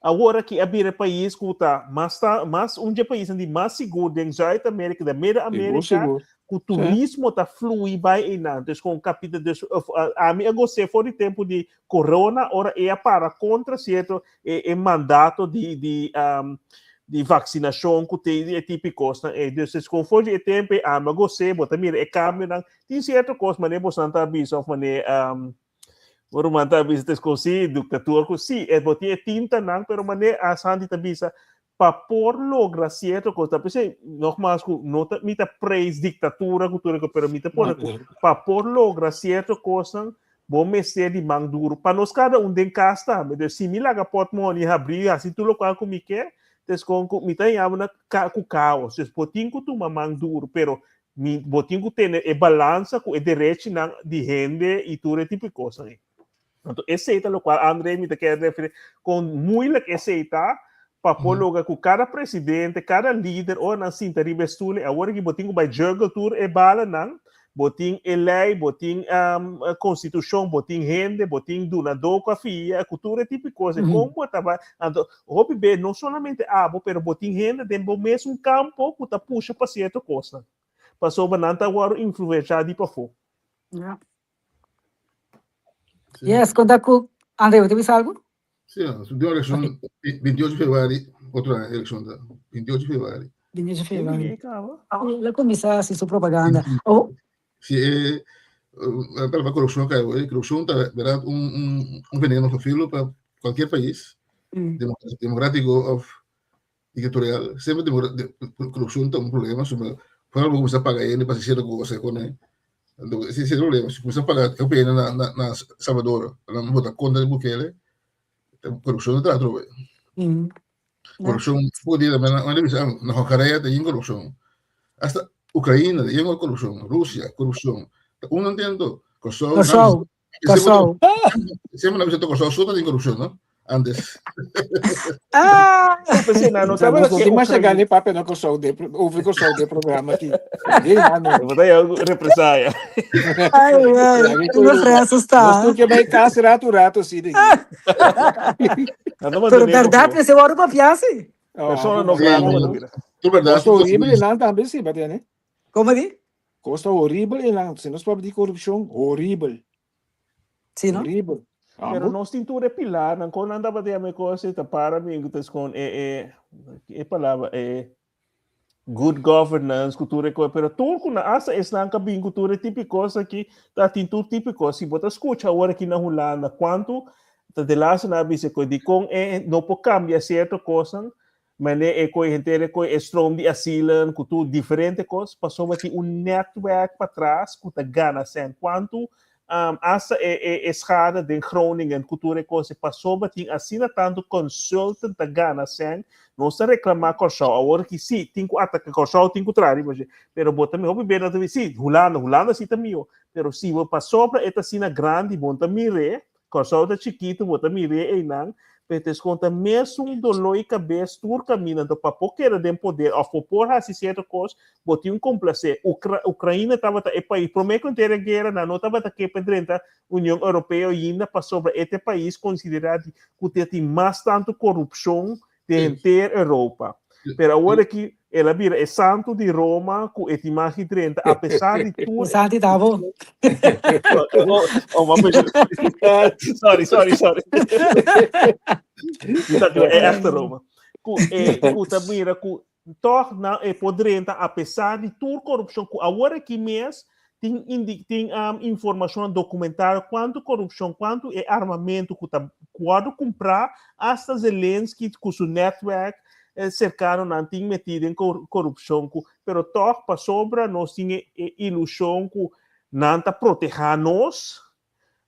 agora que é país que está mais país onde mais seguro dentro da América da Meia América que o turismo está fluindo bem e não então com o capítulo a mim gostei foi o tempo de corona ora é para contra certo mandato de vacinação que tem é típico e desses conforme o tempo a mim gostei bota mira é câmbio não tem certo coisa mas nem você não está aviso mas Vou mandar visitas com si, ditadura com si, é botar tinta não, pero mané a santi tabisa para por lograr certo coisa, porque nogmaals não tá mita praise ditadura cultura que permite por para por lograr certo coisa, bom mestre de mão duro, para nós cada tem casta, mas se me laga pot money abrir assim tudo local como que, des com mita yamna com caos, des potin com tu mão duro, pero botinho que tem a balança com o direito de gente e tudo tipo de coisa. Então, aceita o qual André me quer referir com muito aceitar para pôr com cada presidente, cada líder ou na cinta ribestule, agora que botinho vai jogar tudo e bala não, botinho lei, botinho constituição, botinho gente, botinho donador café, cultura tipo de coisa. Como estava, então, hobby bem não somente abo, pero botinho gente dentro do mesmo campo que tá puxa para certa coisa. Passou bananta agora influenciar de para fora. Yes, quando que André, você viu algo? Sim, deu a eleição 28 de fevereiro, outra eleição da 28 de fevereiro. 28 de fevereiro. Sim, Ela começa a se propaganda. Oh, Se para a corrupção, a corrupção está verdade um veneno para filo para qualquer país democrático ou ditatorial. Sempre corrupção está um problema. Quando começar a pagar ele para ser coisa com ele, esse é o problema. Se começar a pagar eu pena na Salvador, na botar conta de Bukele, corrupção não está trouxe. Corrupção pode também na Hungria tem corrupção. Hasta Ucrânia tem corrupção, Rússia corrupção. Não entendo. Kosovo. Sempre na visita Kosovo só tem corrupção, não? Antes. Não estava aqui. Mas chegar ali para não Kosovo, houve Kosovo de programa aqui. Vou dar represália. Não presta está. Mas tu que vai caçar rato assim. Pero verdade, você vai para piace? Persona não grava. Tu verdade. Costa horrível e não também sim, bateu, né? Como diz? Costa horrível e não, se nós pode de corrupção, horrível. Sim, não? Horrível. Pero nós temos que pilar, não quando andava de uma coisa, tá para mim, que com palavra good governance, cultura coisa, pero tudo na asa esnan ka bing cultura típica coisa que tá tintu típico coisa, se bota escuta agora aqui na Holanda, quanto tá de lá na bise co de com não pode cambiar certa coisa, mas é coi gente coi strong de asilo, cultura diferente coisa, passou aqui network para trás, que tá gana sem quanto essa escada de Groningen, cultura e coisa, passou, mas assim tanto consultant da Gana, sem, não se reclamar com o show, agora que sim, tem que atacar com o show, tem que trás, mas, pero bota me houve bem, sim, Holanda sim também, pero se passou para esta cena grande, bota me re, com o show da chiquito, bota me re, e não, Petes conta mesmo dolor e cabeça tur caminhando para pouquer de poder a favor a certa coisa botinho complacer Ucrânia estava é país prometo inteira guerra não estava aqui para dentro da União Europeia e ainda para sobre este país considerado que tem mais tanto corrupção de inteira Europa. Pero agora que ela vira é santo de Roma com esta imagem dentro apesar de tudo Santo estava. Sorry. É esta Roma. Mira, torna podrenta apesar de toda corrupção. Agora que mês tem informação documentada quanto corrupção, quanto é armamento que está pode comprar hasta Zelensky com seu network cercaram não tinha metido em corrupção, pero toch para sobra nós tinha ilusão que não está protegendo-nos.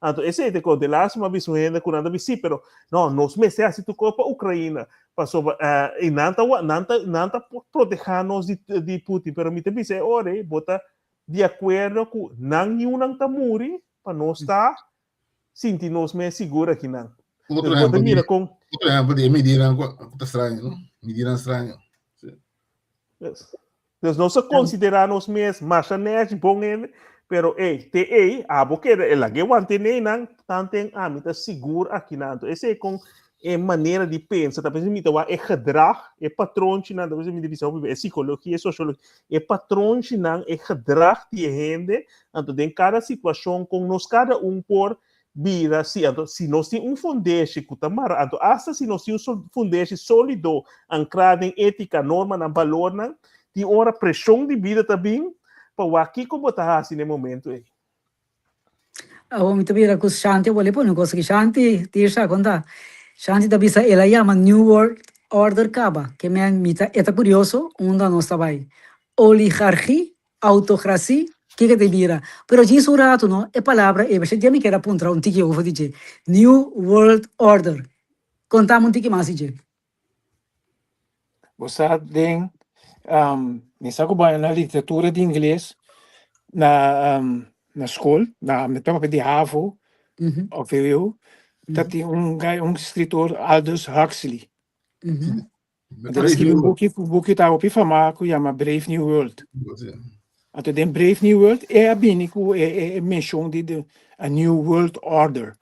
Então, esse é de lá, uma vez ainda com nada sim, pero não, nós meses assim tu copa Ucrânia, passou e não está protegendo-nos de Putin, pero me também sei, ora, bota de acordo com não está muri, para nós estar sentindo nos mais seguro aqui não. Outro exemplo de mediram está estranho, não? Mediram estranho. Nós não se consideramos mesmo machanete bom ele, pero porque ela que mantém não tanto tá seguro aqui não. Esse é com maneira de pensar, talvez me dá gedrag, patrão não, talvez me divisão é psicologia, sociologia, patrão não gedrag de gente, então em cada situação com nós cada por vira se nós temos fundamento que tamara hasta se nós temos fundamento sólido ancrado em ética norma na valor não tem hora pressão de vida também para aqui como está assim no momento aí muito bem com Shanti vou pôr um coisa que Shanti tira conta Shanti da bisa ela chama New World Order caba que me mita é curioso onde nós está vai oligarquia autocracia que te vira. Pero diz o rato, não? É palavra, você já me quer apontar um tique, eu vou dizer. New World Order. Contamos um tique mais, dizer. Você tem, me saco bem na literatura de inglês, na school, met de HAVO, Mhm. of VWO, dat die un escritor Aldous Huxley. Mhm. Ele escreveu boekje daar op ifama, que chama Brave New World. Até den Brave New World é a binico mention de a New World Order,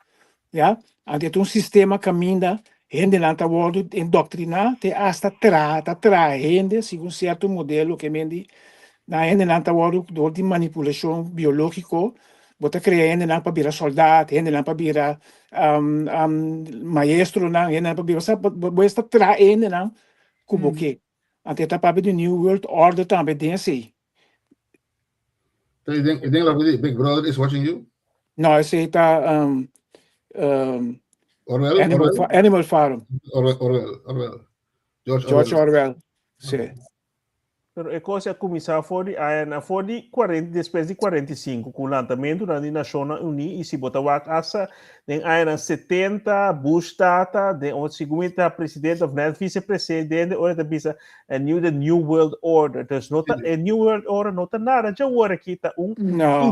ja? Até sistema caminha rende lá tá world indoctrinar te hasta tra rende segundo certo modelo que mendi na rende lá tá world de manipulação biológico, bota criar rende lá para virar soldado, rende lá para virar maestro lá, rende lá para virar bota tra rende lá cubo que até tá para de New World Order também tem assim. You think Big Brother is watching you? No, esse aí tá Animal Farm. Orwell. George Orwell. Sim. Pero a coisa começar foi de 40, depois de 45, com o lançamento da Nações Unidas, e se botar asa, tem aí 70, Bush data, tem o segundo presidente, ou vice-presidente, ou da bisa the New World Order. Dus nota a New World Order nota nada, já agora aqui tá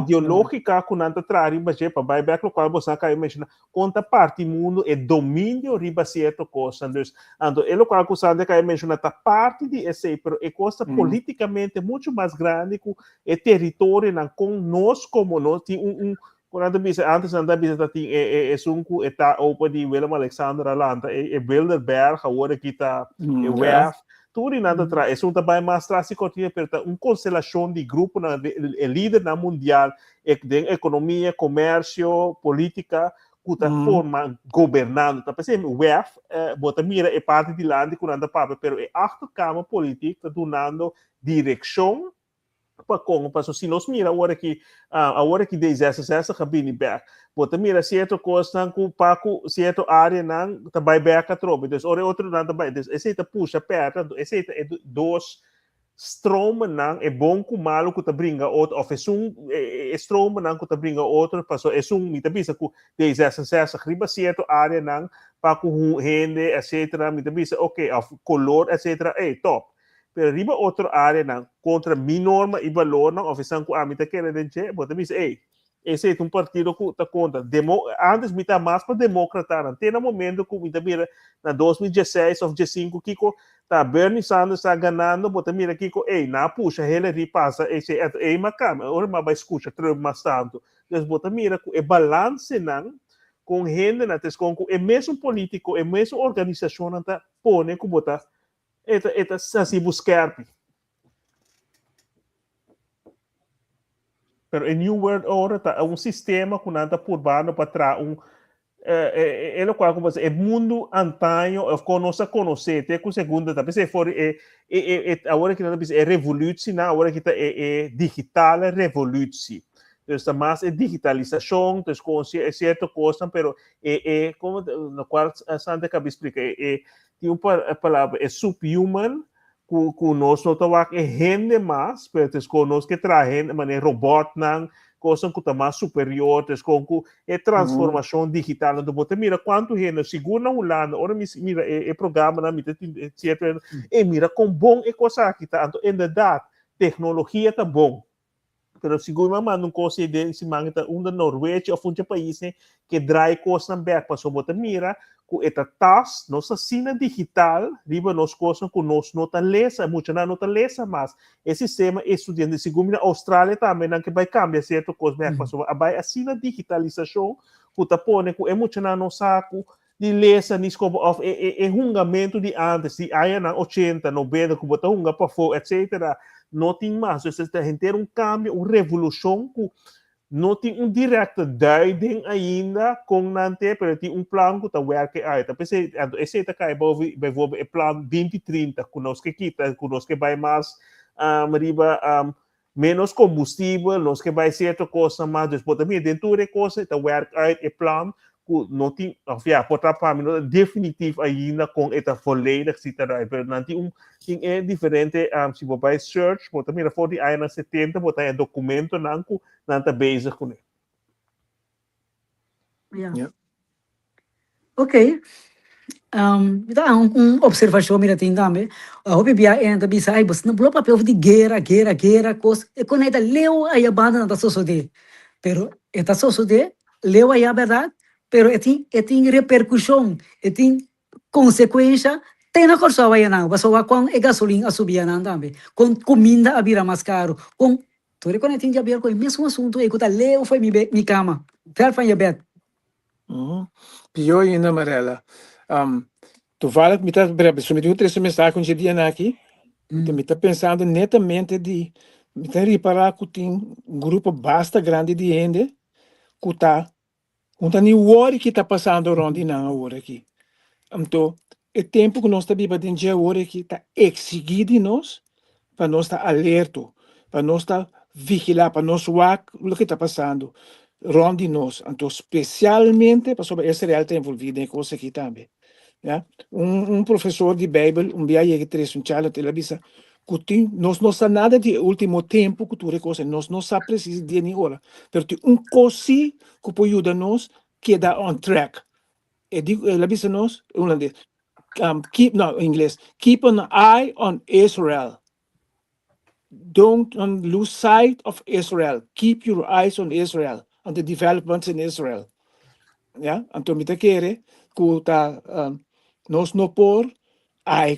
ideológica com nanta trari, mas é para buyback o qual você cai mencionar, conta parte mundo é domínio riba certo coisa, dus ando ele qual você anda cai mencionar tá parte de esse, pero é coisa politicamente muito mais grande que o território não com nós como nós tem quando antes anda bisa tem sunku eta opa de Willem Alexander Alanta Bilderberg agora que tá WEF tudo nada traz é também mais traz cotia perta constelação de grupo na líder na mundial de economia comércio política que forma governando tá pensando WEF bota mira é parte de lá de quando papa pero é achter cama política donando direção para como para se nós mira agora que desde essa cabine back bota mira certo coisa com paco certo área não também back a tropa então outro não também esse tá puxa perto esse é dois stroom não é bom com malo que tá brinca outro of é stroom não que tá brinca outro passou é mita bisa com desde essa riba certo área não para com rende etc mita bisa ok of color etc top pero riba outra área não contra mi norma e valor não oferecendo com a mita querer dizer bota bisa esse é partido que está contra antes me tá mais para democrata não tem no momento que me tá mira na 2016 ou 2015 Kiko tá Bernie Sanders está ganhando bota mira Kiko na puxa Hillary passa esse macam ora mas vai escuta Trump mais tanto então bota mira que é balance não com gente na com é mesmo político é mesmo organização não tá pone que bota eta assim buscar pero em New World Order tá sistema que nada por bando para trás ele qual como é mundo antanho eu conhecer até com segunda tá pensei for agora que nada é revolução agora que tá digital revolução então está mais digitalização então com certa coisa pero como no qual Santa Cabe explica tem uma palavra subhuman que nós não estamos rende mais, mas que nós que trazem maneira robot não coisa que está mais superior, com transformação digital, então você mira quanto rende segura um lado, ora mira programa na mira certo mira com bom coisa aqui tá, então em verdade tecnologia tá bom. Pero siguro man não considera se mangita da Noruega ou um país que drai coisa na back para sobota mira com esta tas nossa sina digital riba nos coisas com nós nota lesa muito na nota lesa mas esse sistema estudante segundo na Austrália também não que vai cambiar certo coisa back para sobota vai a sina digitalização que tá pone com muito na nossa de lesa nis como of hungamento de antes de aí na 80 90 que bota hunga para fora etc não tem mais, você está tendo um cambio, uma revolução que não tem direto duiding ainda com nante, mas tem plano que está working aí. Então, esse está cai vai plano 2030, conosco que vai mais menos combustível, nós que vai certa coisa mais, depois também dentro de coisa, está working aí é plano não tem, por trás definitivo ainda com esta volledig situatie, mas não tem é diferente, se você vai search, você também for de aí na 70, você tem documento não está bezig com ele. Ok. observação mira tem também. A hobby bia ainda bisa ai bus não bloco papel de guerra coisa. E quando ainda leu aí a banda não tá só de. Pero está só de leu aí a verdade, pero tem repercussão, tem consequência. Tem na corso aí não, mas só com a gasolina a subir não também. Com comida a vira mais caro. Com tu quando tem de abrir com o mesmo assunto aí que tá leu foi mi cama. Ferfa e bet. Pior ainda, Marela. Tu fala que me está submetido essa mensagem que dia aqui. Me está pensando netamente de me está reparar que tem um grupo bastante grande de gente que está não tá nem worry que está passando onde não hora aqui. Então, é tempo que nós está vivendo de hora que está exigido de nós para nós estar alerta, para nós estar vigilar, para nós ver o que está passando onde nós. Então, especialmente para sobre esse real está envolvido em coisa aqui também. Ja? Professor de Bíblia, dia que traz charla, ele avisa que nós não sabemos nada de último tempo que tu recosa, nós não sabemos preciso de nem hora, mas tem coisa que pode ajudar nós que dá on track. Ele avisa nós, holandês, em inglês, keep an eye on Israel. Don't lose sight of Israel. Keep your eyes on Israel, on the developments in Israel. Ja? Então, me te quer que nós não por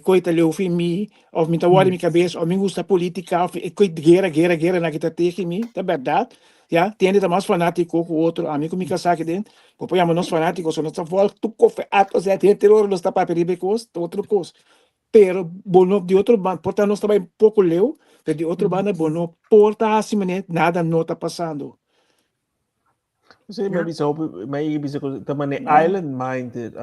coita leu fi mi of me tá worry mi cabeça ou me gusta política ou coita guerra na que tá teke mi, tá verdade? Ja, tem tá mais fanático que o outro, amigo me casar dentro. Porque nós fanáticos, nós tá volta tu cofe atos é terror, nós tá para peribecos, outro coisa. Pero bono de outro bando, porta nós também pouco leu, de outro bando bono porta assim nada não tá passando. Você me avisa, também island minded,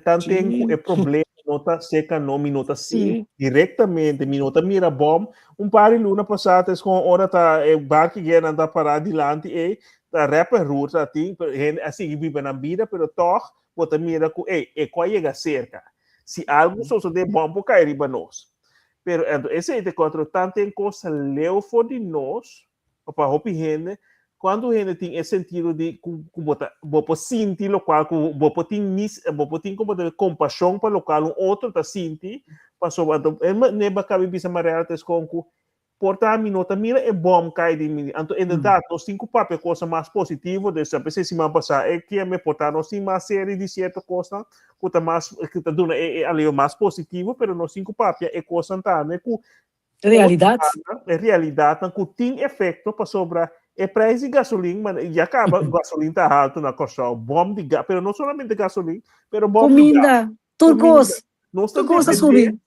tanto tem problema, nota seca não, nota sim, diretamente, nota mira bom, par de luna passada com hora tá barco que anda para adiante e tá rapper route assim, assim vive na vida, pero toch, bota mira com qual chega cerca. Se algo só de bom por cair riba nós. Pero esse é contra tanto tem coisa leu for de nós, para hopi gente. Quando a gente tem esse sentido de botar sentir o qual botar tem como de compaixão para o qual um outro está sentindo, passou neba cabe bisa amarela tes com portar a minota mira é bom cai de mim. Então em verdade nós cinco papel coisa mais positiva dessa pessoa se passar é que me portar nós tem uma série de certa coisa que tá mais que tá dando ali mais positivo, pero nós cinco papel é coisa também com realidade que tem efeito para sobrar preço de gasolina, mas já acaba gasolina está alto na costa, bom de gás, pero não somente gasolina, pero bom de gás. Turcos, Nós turcos a subir.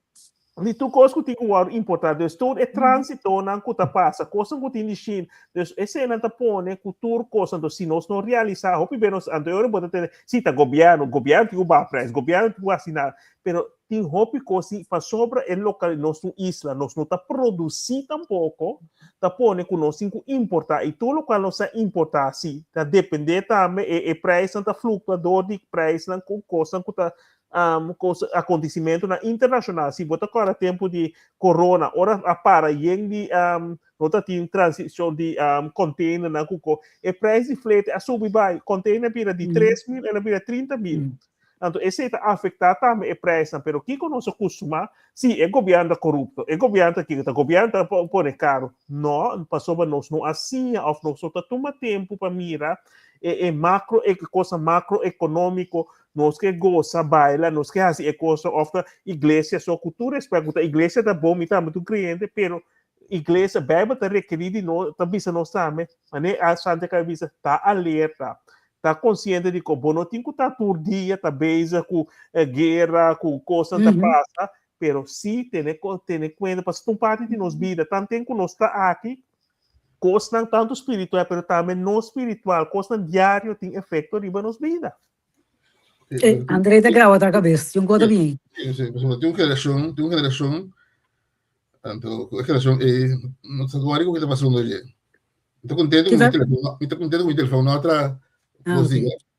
E tu coisa que tem um importante, todo é trânsito na que passa, coisa que tem de China, esse é nada põe que turcos, então se nós não realizar, hope bem nós anterior pode ter, se tá governo tem o preço, governo tem o assinar, pero tem hope coisa para sobre o local nosso isla, nós não tá produzir tampouco, tá põe que nós tem que importar e tudo que nós importar assim, tá depender também e preço tá flutuador de preço na coisa que tá acontecimento na internacional. Se botar agora tempo de corona, ora para de nota tem transição de container na cuco, e preço de frete a subir vai, container vira de 3 mil, ela vira 30 mil. Então, esse está afetado também o preço, pero que nós acostumamos, se é governo corrupto, é governo que está governo põe caro, não, passou nós não assim, ou nós só toma tempo para mirar macro, coisa macroeconômico, nós que gosta baila, nós que assim coisa of igreja, só cultura, espero que a igreja tá bom, me tá muito cliente, pero igreja, Bíblia tá requerido nós, tá bisa nós também, né, a santa cabeça tá alerta. Está consciente de que o não tem que estar por dia, tá beija com guerra, com coisa que passa, pero sim tem conta para ser parte de nossa vida, tanto tempo que nós está aqui, coisa não tanto espiritual, pero também não espiritual, coisa diário tem efeito em nossa vida. Andrei te grava outra cabeça, conta bem. Tem uma geração, então, a geração não está agora o que está passando hoje. Estou contente com o telefone, não outra.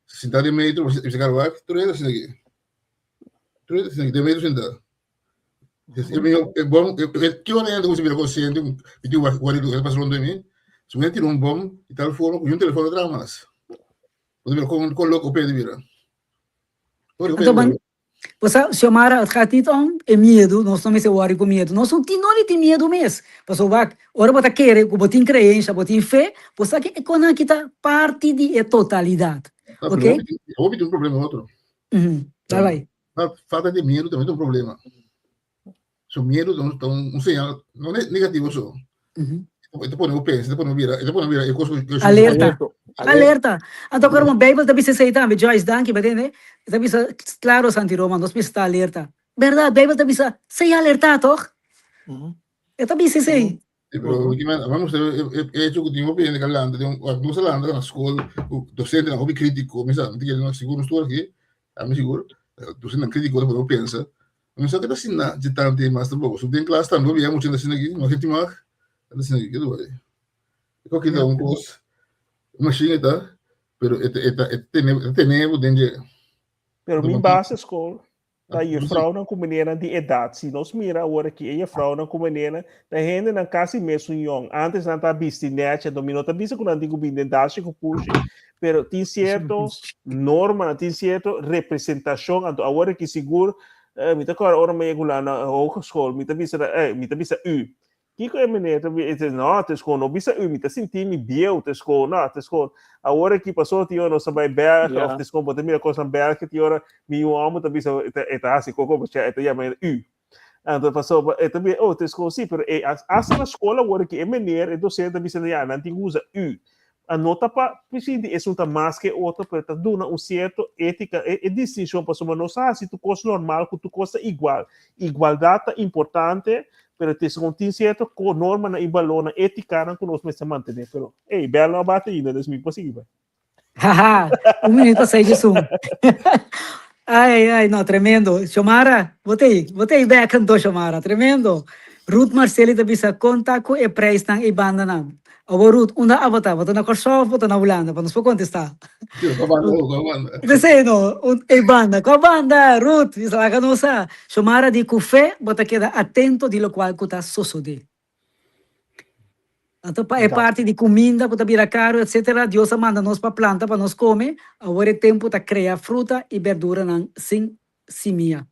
Sentar de meio, você chegar lá, tu é assim aqui. De meio sentar. É bom, que eu nem consigo consciente, e tu vai que passou de mim. Se você tira bom e tal forma, com telefone atrás, mas. Você vê com louco pé de vira. Você chamara at gatito é medo, nós não me se worry com medo. Nós não tem medo mesmo. Porque ora você quer, botin crença, botin fé, você que quando kita parte de totalidade. Tá, Ok? houve um problema outro. Tá lá. A falta de medo também é um problema. O medo é um sinal, não é negativo só. Depois eu penso, depois eu vira, Alerta. Então, quando uma Bíblia também se sei também, Joyce Danke, entende? Também claro, Santi Roma, nós precisamos estar alerta. Verdade, a Bíblia também sei alertar, toch? Eu também sei. Vamos ter hecho que tinha bem galanda, de alguns galanda na escola, o docente não houve crítico, mas não tinha não seguro estou aqui, a mim seguro, docente não crítico depois eu pensa, mas só que assim na de tanto mais também, se tem classe também eu muito assim aqui, mas gente mais assim aqui do aí. Eu que dá um curso, uma chineta, pero tenemos danger. Pero minha base escola, daí a vrouw não combina de idade. Se nós mira agora que a vrouw não combina, da gente não quase mesmo young. Antes não tá visto net, dominou tá visto quando antigo bem idade que puxa, pero tem certo norma, tem certo representação. Agora que seguro, me tá agora me lá na hogeschool, me tá visto u. Que é menina, não, te escola, não bisa u, me tá sentindo biel, te escola, não, te escola. Agora que passou, tinha não sabe berg, of te escola, botar minha coisa berg, que tinha me amo, tá bisa, tá assim, coco, você é já me u. Então passou, também, oh, te escola sim, pero essa na escola agora que é menina, então você tá bisa já não tem usa u. A nota para precisa é uma mais que outra, para tá dando certo ética e distinção para uma nossa se tu coisa normal, que tu coisa igual. Igualdade é importante. Pero te tem certo com norma na ibalona ética não conosco mas se manter pero belo não bate ainda é impossível. Haha, minuto para sair de Zoom. Ai, não, tremendo. Xomara, botei back canto Xomara, tremendo. Ruth Marceli também se conta com o preço na banda não. Agora Ruth, uma avata, bota na Kosovo, bota na Holanda, para nos contestar. Você não, banda, com a banda, Ruth, isso lá que não sabe. Xomara de café, bota queda atento de lo qual está sucedendo. Então, é parte de comida, para virar caro, etc. Deus manda nós para planta, para nós comer. Agora é tempo para criar fruta e verdura sem semia.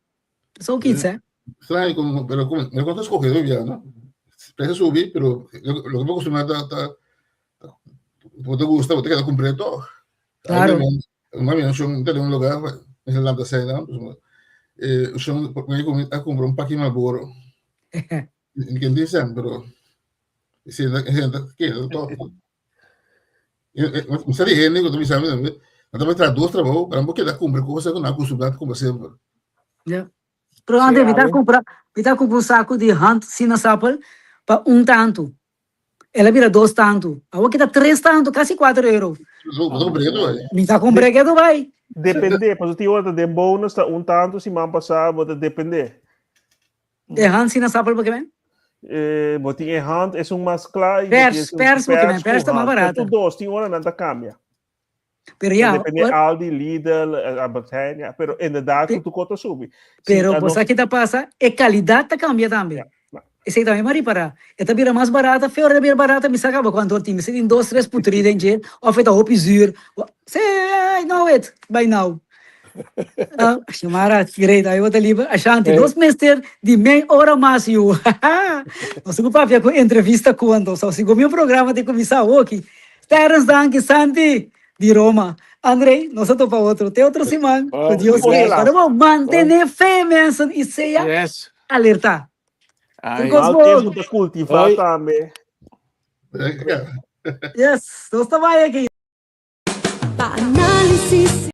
Só o que é? Estranho, pero me contas escogido ya, ¿no? Precio subir, pero lo que me gusta te gusta, te queda completo. Claro. Mami, son de un lugar, en el Landa Sena, son a comprar un paquete Marlboro. En quien dicen, pero si que todo. Me sale higiénico, tú me sabes, no te traduz trabajo, para que da compra, como se não acostumado como sempre. Pero antes de comprar um saco de hand sina sapel para tanto. Ela vira 2 tanto. Agora que dá 3 tanto, quase 4 euros. Me tá com breguedo, vai. Depende, mas tem outra de bônus, tá tanto, se man passar, pode depender. De hand sina sapel, porque vem? Botin em hand é mais claro. Pers, porque vem, pers tá mais barato. Tem dois, tem hora não tá cambia. Pero já, depende Aldi, Lidl, Albertania, pero inderdaad tu conta sube. Pero você que tá passa, a qualidade tá cambia também. Esse também mari para. Esta vira mais barata, fora de vira barata, me sacava quando time, se tem 2, 3 putridas em dia, ou feita roupa zuur. Say, I know it, by now. Chamara, great, aí eu te livro, Ashanti, nós mestre de meia hora mais eu. Nós vamos para com entrevista quando, só se o meu programa tem que começar aqui. Terence Danke, Santi, de Roma. Andrei, nós estamos para outro, tem outro semana. Deus quer, vamos manter fé, Manson, e seja alertar. Temos que cultivar também. Yes, nós estamos aqui. Para análisis